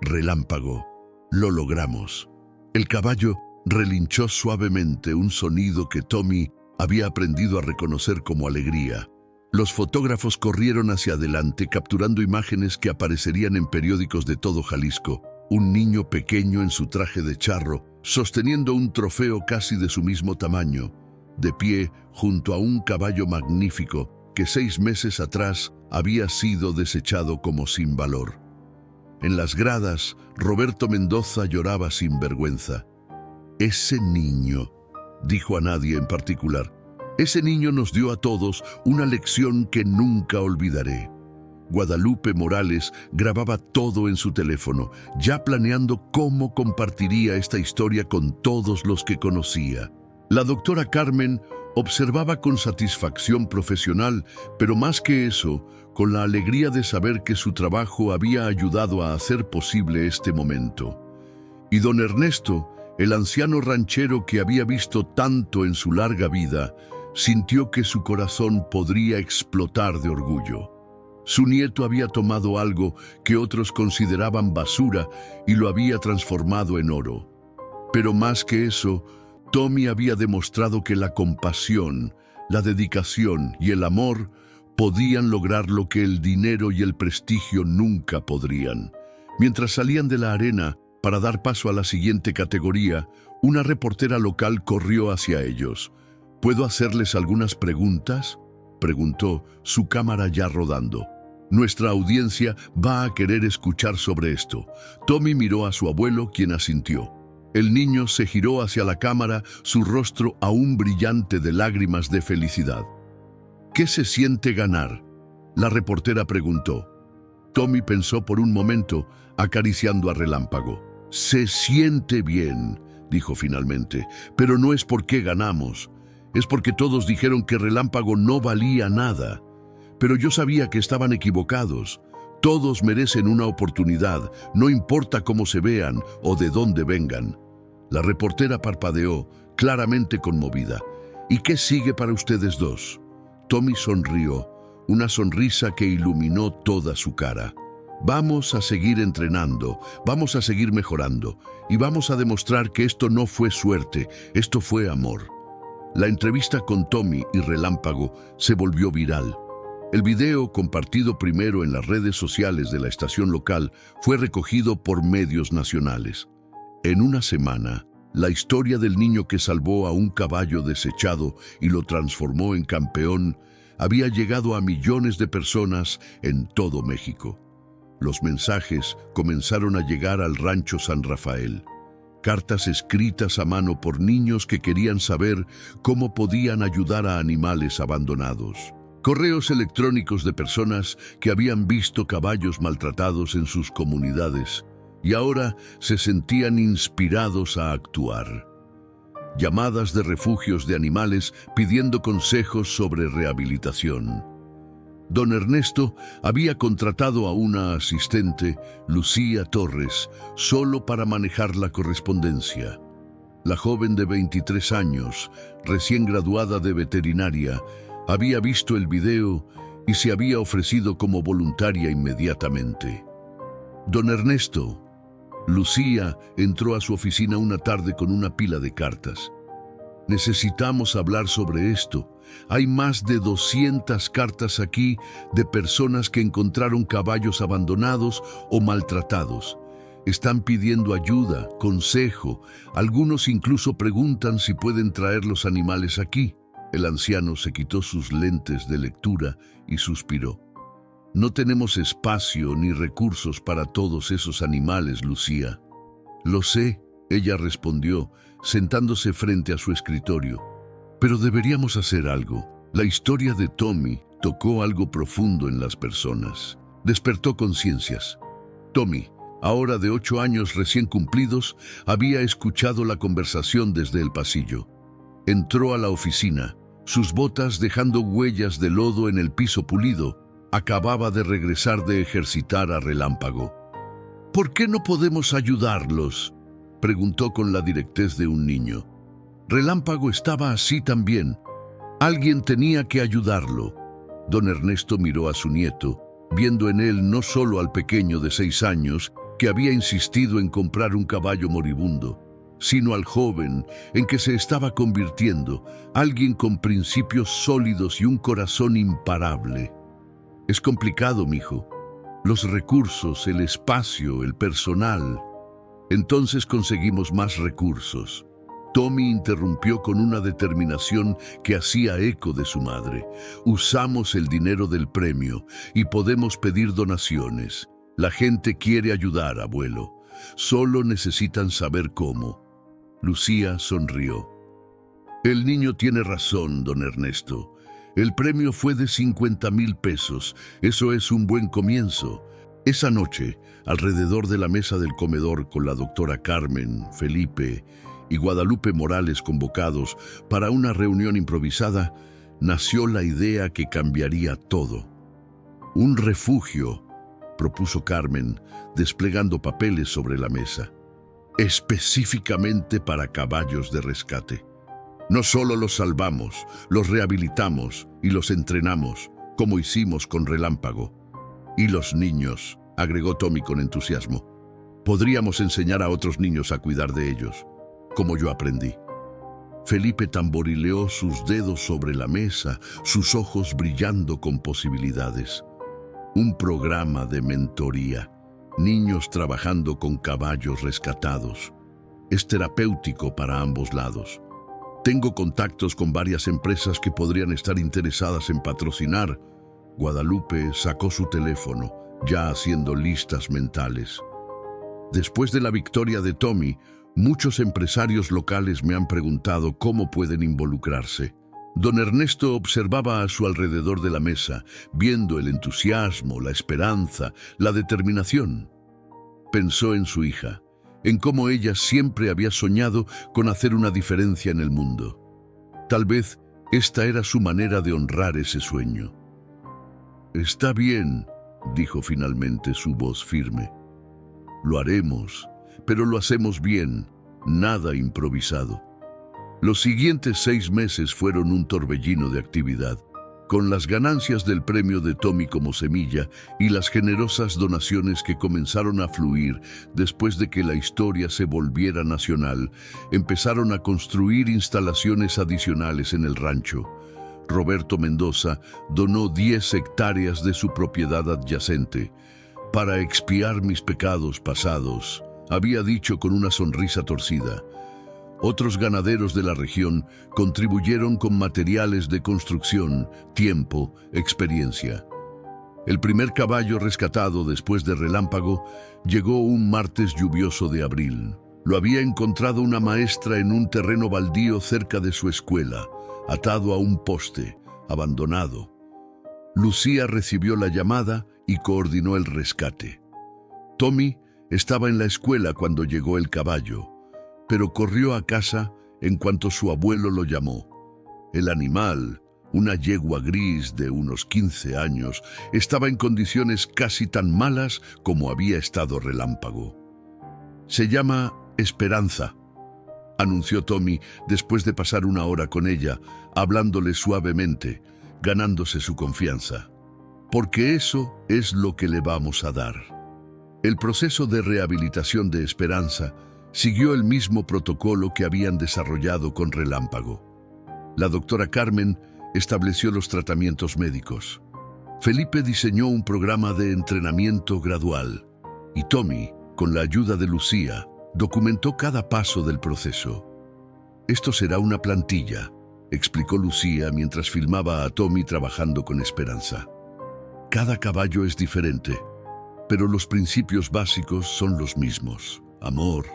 «Relámpago, lo logramos». El caballo relinchó suavemente, un sonido que Tommy había aprendido a reconocer como alegría. Los fotógrafos corrieron hacia adelante, capturando imágenes que aparecerían en periódicos de todo Jalisco. Un niño pequeño en su traje de charro, sosteniendo un trofeo casi de su mismo tamaño, de pie junto a un caballo magnífico que 6 meses atrás había sido desechado como sin valor. En las gradas, Roberto Mendoza lloraba sin vergüenza. «Ese niño», dijo a nadie en particular, «ese niño nos dio a todos una lección que nunca olvidaré». Guadalupe Morales grababa todo en su teléfono, ya planeando cómo compartiría esta historia con todos los que conocía. La doctora Carmen observaba con satisfacción profesional, pero más que eso, con la alegría de saber que su trabajo había ayudado a hacer posible este momento. Y don Ernesto, el anciano ranchero que había visto tanto en su larga vida, sintió que su corazón podría explotar de orgullo. Su nieto había tomado algo que otros consideraban basura y lo había transformado en oro. Pero más que eso, Tommy había demostrado que la compasión, la dedicación y el amor podían lograr lo que el dinero y el prestigio nunca podrían. Mientras salían de la arena para dar paso a la siguiente categoría, una reportera local corrió hacia ellos. «¿Puedo hacerles algunas preguntas?», preguntó, su cámara ya rodando. «Nuestra audiencia va a querer escuchar sobre esto». Tommy miró a su abuelo, quien asintió. El niño se giró hacia la cámara, su rostro aún brillante de lágrimas de felicidad. «¿Qué se siente ganar?», la reportera preguntó. Tommy pensó por un momento, acariciando a Relámpago. «Se siente bien», dijo finalmente, «pero no es porque ganamos. Es porque todos dijeron que Relámpago no valía nada. Pero yo sabía que estaban equivocados. Todos merecen una oportunidad, no importa cómo se vean o de dónde vengan». La reportera parpadeó, claramente conmovida. «¿Y qué sigue para ustedes dos?». Tommy sonrió, una sonrisa que iluminó toda su cara. «Vamos a seguir entrenando, vamos a seguir mejorando y vamos a demostrar que esto no fue suerte, esto fue amor». La entrevista con Tommy y Relámpago se volvió viral. El video, compartido primero en las redes sociales de la estación local, fue recogido por medios nacionales. En una semana, la historia del niño que salvó a un caballo desechado y lo transformó en campeón había llegado a millones de personas en todo México. Los mensajes comenzaron a llegar al rancho San Rafael. Cartas escritas a mano por niños que querían saber cómo podían ayudar a animales abandonados. Correos electrónicos de personas que habían visto caballos maltratados en sus comunidades y ahora se sentían inspirados a actuar. Llamadas de refugios de animales pidiendo consejos sobre rehabilitación. Don Ernesto había contratado a una asistente, Lucía Torres, solo para manejar la correspondencia. La joven de 23 años, recién graduada de veterinaria, había visto el video y se había ofrecido como voluntaria inmediatamente. «Don Ernesto». Lucía entró a su oficina una tarde con una pila de cartas. «Necesitamos hablar sobre esto. Hay más de 200 cartas aquí de personas que encontraron caballos abandonados o maltratados. Están pidiendo ayuda, consejo. Algunos incluso preguntan si pueden traer los animales aquí». El anciano se quitó sus lentes de lectura y suspiró. «No tenemos espacio ni recursos para todos esos animales, Lucía». «Lo sé», ella respondió, sentándose frente a su escritorio. «Pero deberíamos hacer algo». La historia de Tommy tocó algo profundo en las personas. Despertó conciencias. Tommy, ahora de 8 años recién cumplidos, había escuchado la conversación desde el pasillo. Entró a la oficina. Sus botas dejando huellas de lodo en el piso pulido. Acababa de regresar de ejercitar a Relámpago. ¿Por qué no podemos ayudarlos?, preguntó con la directez de un niño. Relámpago estaba así también. Alguien tenía que ayudarlo. Don Ernesto miró a su nieto, viendo en él no solo al pequeño de 6 años que había insistido en comprar un caballo moribundo, sino al joven en que se estaba convirtiendo, alguien con principios sólidos y un corazón imparable. Es complicado, mijo. Los recursos, el espacio, el personal. Entonces conseguimos más recursos. Tommy interrumpió con una determinación que hacía eco de su madre. Usamos el dinero del premio y podemos pedir donaciones. La gente quiere ayudar, abuelo. Solo necesitan saber cómo. Lucía sonrió. El niño tiene razón, don Ernesto. El premio fue de 50,000 pesos. Eso es un buen comienzo. Esa noche, alrededor de la mesa del comedor con la doctora Carmen, Felipe y Guadalupe Morales convocados para una reunión improvisada, nació la idea que cambiaría todo. Un refugio, propuso Carmen, desplegando papeles sobre la mesa, específicamente para caballos de rescate. No solo los salvamos, los rehabilitamos y los entrenamos, como hicimos con Relámpago. Y los niños, agregó Tommy con entusiasmo. Podríamos enseñar a otros niños a cuidar de ellos, como yo aprendí. Felipe tamborileó sus dedos sobre la mesa, sus ojos brillando con posibilidades. Un programa de mentoría, niños trabajando con caballos rescatados. Es terapéutico para ambos lados. Tengo contactos con varias empresas que podrían estar interesadas en patrocinar. Guadalupe sacó su teléfono, ya haciendo listas mentales. Después de la victoria de Tommy, muchos empresarios locales me han preguntado cómo pueden involucrarse. Don Ernesto observaba a su alrededor de la mesa, viendo el entusiasmo, la esperanza, la determinación. Pensó en su hija, en cómo ella siempre había soñado con hacer una diferencia en el mundo. Tal vez esta era su manera de honrar ese sueño. Está bien, dijo finalmente su voz firme. Lo haremos, pero lo hacemos bien, nada improvisado. Los siguientes 6 meses fueron un torbellino de actividad, con las ganancias del premio de Tommy como semilla y las generosas donaciones que comenzaron a fluir después de que la historia se volviera nacional. Empezaron a construir instalaciones adicionales en el rancho. Roberto Mendoza donó 10 hectáreas de su propiedad adyacente. Para expiar mis pecados pasados, había dicho con una sonrisa torcida. Otros ganaderos de la región contribuyeron con materiales de construcción, tiempo, experiencia. El primer caballo rescatado después de Relámpago llegó un martes lluvioso de abril. Lo había encontrado una maestra en un terreno baldío cerca de su escuela, atado a un poste, abandonado. Lucía recibió la llamada y coordinó el rescate. Tommy estaba en la escuela cuando llegó el caballo, pero corrió a casa en cuanto su abuelo lo llamó. El animal, una yegua gris de unos 15 años, estaba en condiciones casi tan malas como había estado Relámpago. Se llama Esperanza, anunció Tommy después de pasar una hora con ella, hablándole suavemente, ganándose su confianza. Porque eso es lo que le vamos a dar. El proceso de rehabilitación de Esperanza siguió el mismo protocolo que habían desarrollado con Relámpago. La doctora Carmen estableció los tratamientos médicos. Felipe diseñó un programa de entrenamiento gradual y Tommy, con la ayuda de Lucía, documentó cada paso del proceso. Esto será una plantilla, explicó Lucía mientras filmaba a Tommy trabajando con Esperanza. Cada caballo es diferente, pero los principios básicos son los mismos. Amor,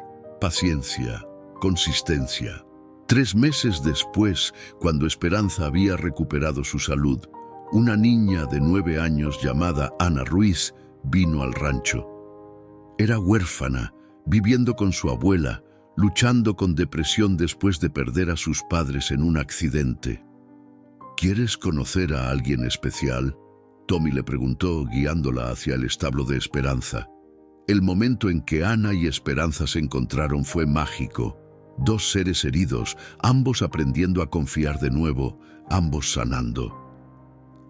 paciencia, consistencia. 3 meses después, cuando Esperanza había recuperado su salud, una niña de 9 años llamada Ana Ruiz vino al rancho. Era huérfana, viviendo con su abuela, luchando con depresión después de perder a sus padres en un accidente. ¿Quieres conocer a alguien especial?, Tommy le preguntó, guiándola hacia el establo de Esperanza. El momento en que Ana y Esperanza se encontraron fue mágico. Dos seres heridos, ambos aprendiendo a confiar de nuevo, ambos sanando.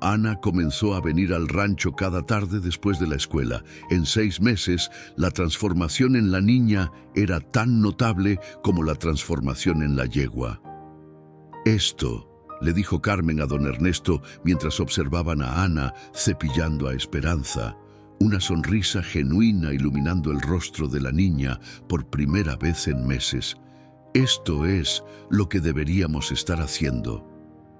Ana comenzó a venir al rancho cada tarde después de la escuela. En 6 meses, la transformación en la niña era tan notable como la transformación en la yegua. «Esto», le dijo Carmen a don Ernesto mientras observaban a Ana cepillando a Esperanza, una sonrisa genuina iluminando el rostro de la niña por primera vez en meses. «Esto es lo que deberíamos estar haciendo.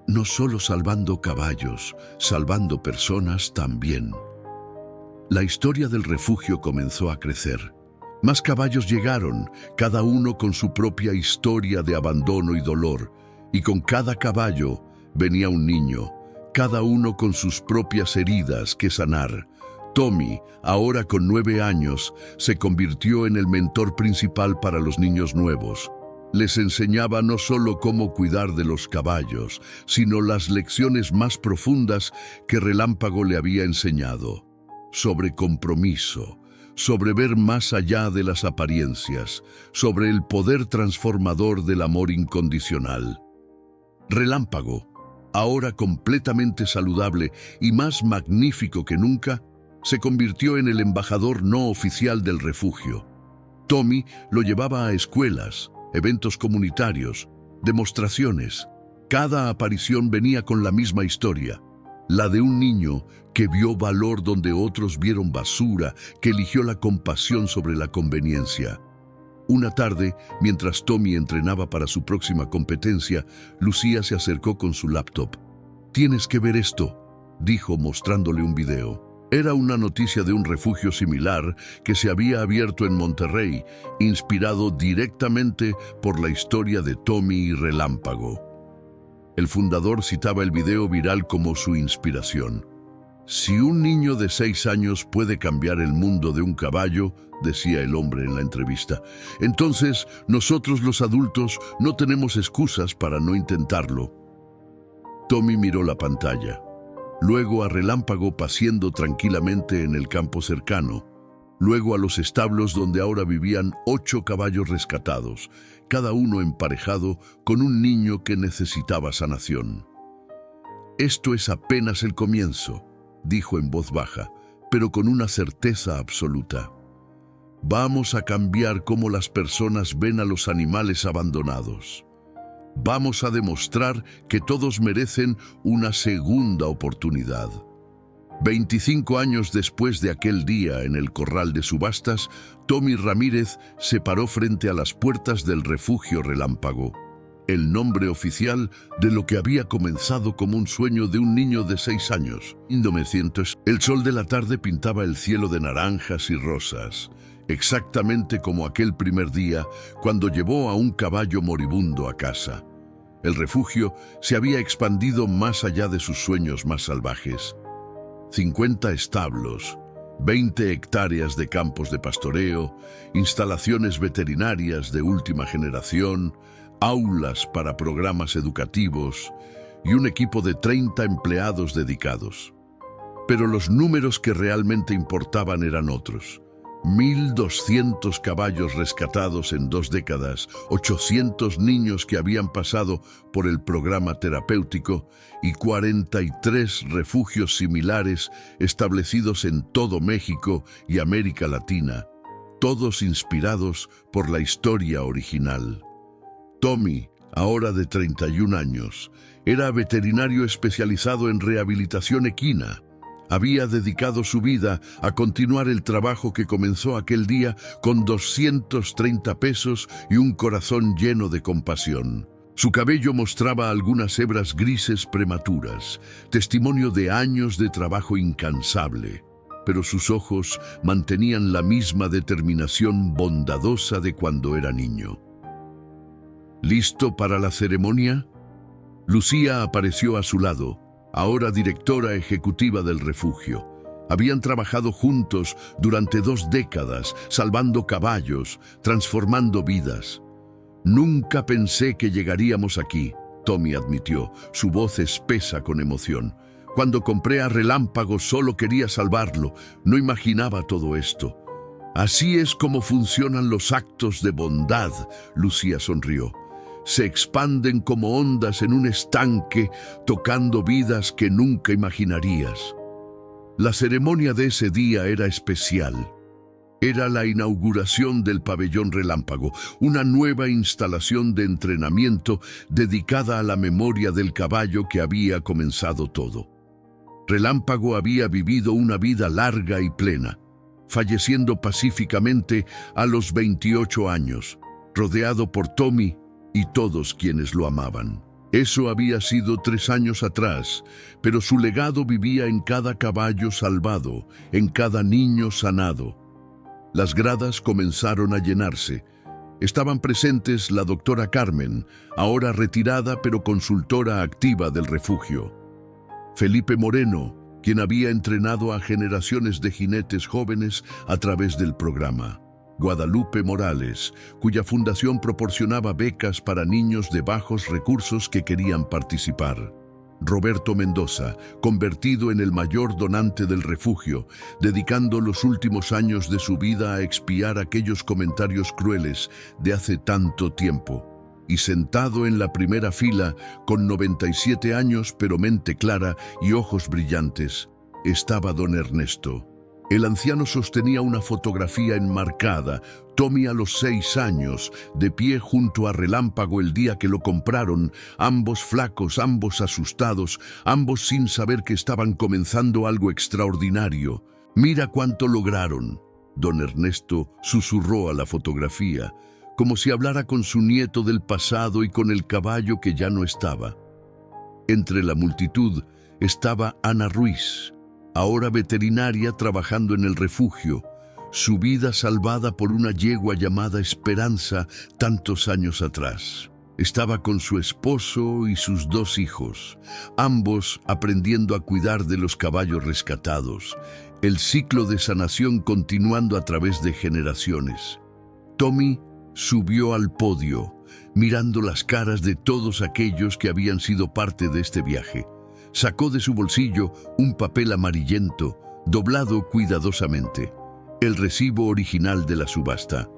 No solo salvando caballos, salvando personas también». La historia del refugio comenzó a crecer. Más caballos llegaron, cada uno con su propia historia de abandono y dolor, y con cada caballo venía un niño, cada uno con sus propias heridas que sanar. Tommy, ahora con 9 años, se convirtió en el mentor principal para los niños nuevos. Les enseñaba no solo cómo cuidar de los caballos, sino las lecciones más profundas que Relámpago le había enseñado. Sobre compromiso, sobre ver más allá de las apariencias, sobre el poder transformador del amor incondicional. Relámpago, ahora completamente saludable y más magnífico que nunca, se convirtió en el embajador no oficial del refugio. Tommy lo llevaba a escuelas, eventos comunitarios, demostraciones. Cada aparición venía con la misma historia, la de un niño que vio valor donde otros vieron basura, que eligió la compasión sobre la conveniencia. Una tarde, mientras Tommy entrenaba para su próxima competencia, Lucía se acercó con su laptop. «Tienes que ver esto», dijo mostrándole un video. Era una noticia de un refugio similar que se había abierto en Monterrey, inspirado directamente por la historia de Tommy y Relámpago. El fundador citaba el video viral como su inspiración. «Si un niño de 6 años puede cambiar el mundo de un caballo», decía el hombre en la entrevista, «entonces nosotros los adultos no tenemos excusas para no intentarlo». Tommy miró la pantalla. Luego a Relámpago paseando tranquilamente en el campo cercano, luego a los establos donde ahora vivían 8 caballos rescatados, cada uno emparejado con un niño que necesitaba sanación. «Esto es apenas el comienzo», dijo en voz baja, pero con una certeza absoluta. «Vamos a cambiar cómo las personas ven a los animales abandonados. Vamos a demostrar que todos merecen una segunda oportunidad». 25 años después de aquel día en el corral de subastas, Tommy Ramírez se paró frente a las puertas del refugio Relámpago, el nombre oficial de lo que había comenzado como un sueño de un niño de 6 años. En 1900, el sol de la tarde pintaba el cielo de naranjas y rosas, exactamente como aquel primer día cuando llevó a un caballo moribundo a casa. El refugio se había expandido más allá de sus sueños más salvajes. 50 establos, 20 hectáreas de campos de pastoreo, instalaciones veterinarias de última generación, aulas para programas educativos y un equipo de 30 empleados dedicados. Pero los números que realmente importaban eran otros. 1.200 caballos rescatados en 2 décadas, 800 niños que habían pasado por el programa terapéutico y 43 refugios similares establecidos en todo México y América Latina, todos inspirados por la historia original. Tommy, ahora de 31 años, era veterinario especializado en rehabilitación equina. Había dedicado su vida a continuar el trabajo que comenzó aquel día con 230 pesos y un corazón lleno de compasión. Su cabello mostraba algunas hebras grises prematuras, testimonio de años de trabajo incansable, pero sus ojos mantenían la misma determinación bondadosa de cuando era niño. ¿Listo para la ceremonia? Lucía apareció a su lado, ahora directora ejecutiva del refugio. Habían trabajado juntos durante 2 décadas, salvando caballos, transformando vidas. «Nunca pensé que llegaríamos aquí», Tommy admitió, su voz espesa con emoción. «Cuando compré a Relámpago solo quería salvarlo, no imaginaba todo esto. Así es como funcionan los actos de bondad, Lucía sonrió. Se expanden como ondas en un estanque, tocando vidas que nunca imaginarías. La ceremonia de ese día era especial. Era la inauguración del Pabellón Relámpago, una nueva instalación de entrenamiento dedicada a la memoria del caballo que había comenzado todo. Relámpago había vivido una vida larga y plena, falleciendo pacíficamente a los 28 años, rodeado por Tommy y todos quienes lo amaban. Eso había sido 3 años atrás, pero su legado vivía en cada caballo salvado, en cada niño sanado. Las gradas comenzaron a llenarse. Estaban presentes la doctora Carmen, ahora retirada pero consultora activa del refugio. Felipe Moreno, quien había entrenado a generaciones de jinetes jóvenes a través del programa. Guadalupe Morales, cuya fundación proporcionaba becas para niños de bajos recursos que querían participar. Roberto Mendoza, convertido en el mayor donante del refugio, dedicando los últimos años de su vida a expiar aquellos comentarios crueles de hace tanto tiempo. Y sentado en la primera fila, con 97 años pero mente clara y ojos brillantes, estaba don Ernesto. El anciano sostenía una fotografía enmarcada, Tommy a los 6 años, de pie junto a Relámpago el día que lo compraron, ambos flacos, ambos asustados, ambos sin saber que estaban comenzando algo extraordinario. «Mira cuánto lograron», don Ernesto susurró a la fotografía, como si hablara con su nieto del pasado y con el caballo que ya no estaba. Entre la multitud estaba Ana Ruiz, ahora veterinaria trabajando en el refugio, su vida salvada por una yegua llamada Esperanza tantos años atrás. Estaba con su esposo y sus 2 hijos, ambos aprendiendo a cuidar de los caballos rescatados, el ciclo de sanación continuando a través de generaciones. Tommy subió al podio, mirando las caras de todos aquellos que habían sido parte de este viaje. Sacó de su bolsillo un papel amarillento, doblado cuidadosamente. El recibo original de la subasta.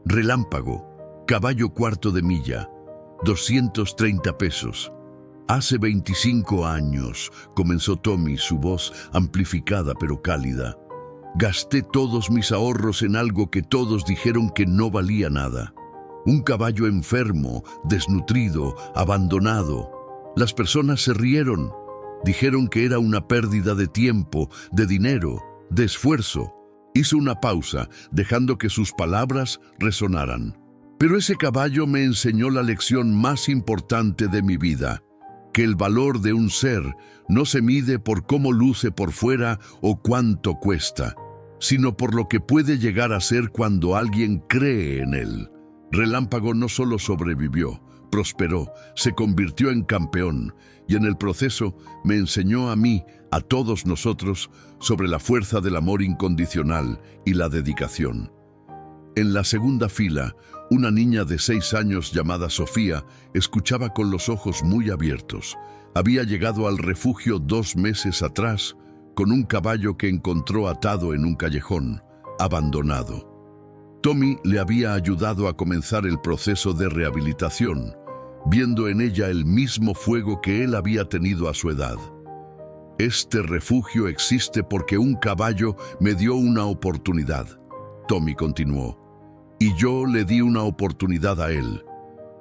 Relámpago, caballo cuarto de milla, 230 pesos. Hace 25 años, comenzó Tommy, su voz amplificada pero cálida. Gasté todos mis ahorros en algo que todos dijeron que no valía nada. Un caballo enfermo, desnutrido, abandonado. Las personas se rieron. Dijeron que era una pérdida de tiempo, de dinero, de esfuerzo. Hizo una pausa, dejando que sus palabras resonaran. Pero ese caballo me enseñó la lección más importante de mi vida, que el valor de un ser no se mide por cómo luce por fuera o cuánto cuesta, sino por lo que puede llegar a ser cuando alguien cree en él. Relámpago no solo sobrevivió, prosperó, se convirtió en campeón y en el proceso me enseñó a mí, a todos nosotros, sobre la fuerza del amor incondicional y la dedicación. En la segunda fila, una niña de 6 años llamada Sofía escuchaba con los ojos muy abiertos. Había llegado al refugio 2 meses atrás con un caballo que encontró atado en un callejón, abandonado. Tommy le había ayudado a comenzar el proceso de rehabilitación, viendo en ella el mismo fuego que él había tenido a su edad. Este refugio existe porque un caballo me dio una oportunidad, Tommy continuó, y yo le di una oportunidad a él.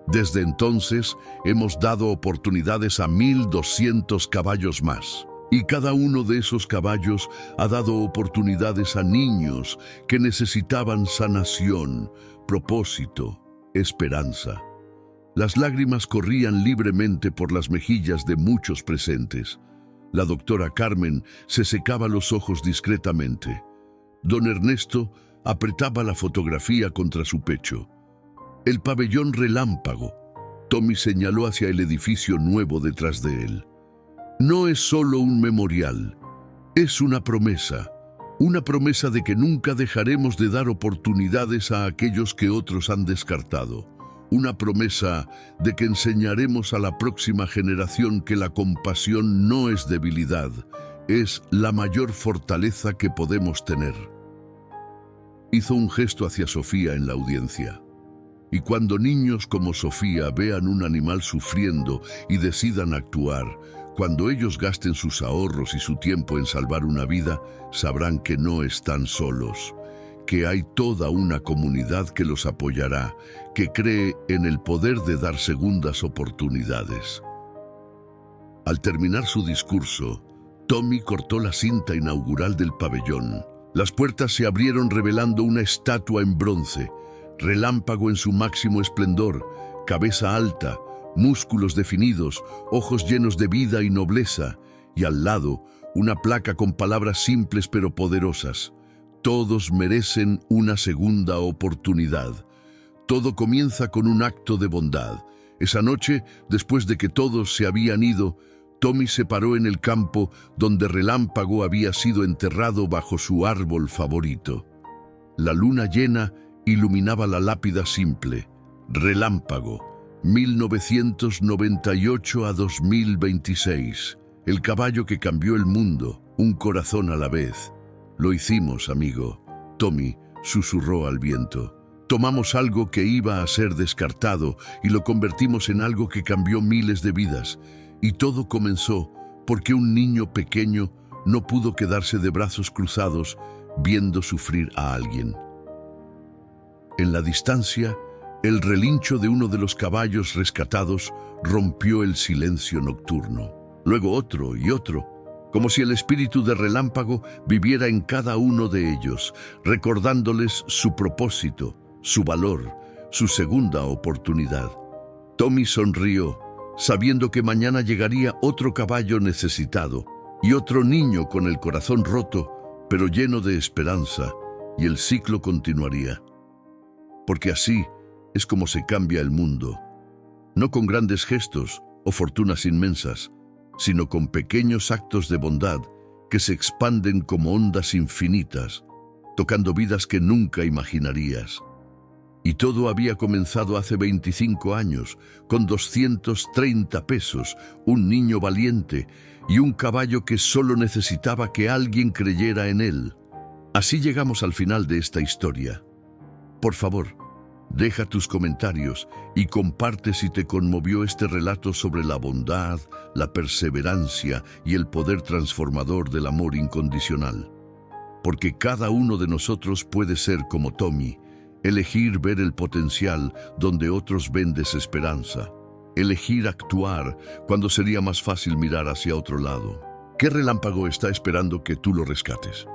Desde entonces hemos dado oportunidades a 1,200 caballos más. Y cada uno de esos caballos ha dado oportunidades a niños que necesitaban sanación, propósito, esperanza. Las lágrimas corrían libremente por las mejillas de muchos presentes. La doctora Carmen se secaba los ojos discretamente. Don Ernesto apretaba la fotografía contra su pecho. El pabellón Relámpago. Tommy señaló hacia el edificio nuevo detrás de él. No es solo un memorial, es una promesa de que nunca dejaremos de dar oportunidades a aquellos que otros han descartado. Una promesa de que enseñaremos a la próxima generación que la compasión no es debilidad, es la mayor fortaleza que podemos tener. Hizo un gesto hacia Sofía en la audiencia. Y cuando niños como Sofía vean un animal sufriendo y decidan actuar, cuando ellos gasten sus ahorros y su tiempo en salvar una vida, sabrán que no están solos, que hay toda una comunidad que los apoyará, que cree en el poder de dar segundas oportunidades. Al terminar su discurso, Tommy cortó la cinta inaugural del pabellón. Las puertas se abrieron revelando una estatua en bronce, Relámpago en su máximo esplendor, cabeza alta, músculos definidos, ojos llenos de vida y nobleza, y al lado una placa con palabras simples pero poderosas. Todos merecen una segunda oportunidad. Todo comienza con un acto de bondad. Esa noche, después de que todos se habían ido, Tommy se paró en el campo donde Relámpago había sido enterrado bajo su árbol favorito. La luna llena iluminaba la lápida simple: Relámpago, 1998 a 2026. El caballo que cambió el mundo, un corazón a la vez. Lo hicimos, amigo. Tommy susurró al viento. Tomamos algo que iba a ser descartado y lo convertimos en algo que cambió miles de vidas. Y todo comenzó porque un niño pequeño no pudo quedarse de brazos cruzados viendo sufrir a alguien. En la distancia, el relincho de uno de los caballos rescatados rompió el silencio nocturno. Luego otro y otro, como si el espíritu de Relámpago viviera en cada uno de ellos, recordándoles su propósito, su valor, su segunda oportunidad. Tommy sonrió, sabiendo que mañana llegaría otro caballo necesitado y otro niño con el corazón roto, pero lleno de esperanza, y el ciclo continuaría. Porque así es como se cambia el mundo, no con grandes gestos o fortunas inmensas, sino con pequeños actos de bondad que se expanden como ondas infinitas, tocando vidas que nunca imaginarías. Y todo había comenzado hace 25 años, con 230 pesos, un niño valiente y un caballo que solo necesitaba que alguien creyera en él. Así llegamos al final de esta historia. Por favor, deja tus comentarios y comparte si te conmovió este relato sobre la bondad, la perseverancia y el poder transformador del amor incondicional. Porque cada uno de nosotros puede ser como Tommy, elegir ver el potencial donde otros ven desesperanza, elegir actuar cuando sería más fácil mirar hacia otro lado. ¿Qué relámpago está esperando que tú lo rescates?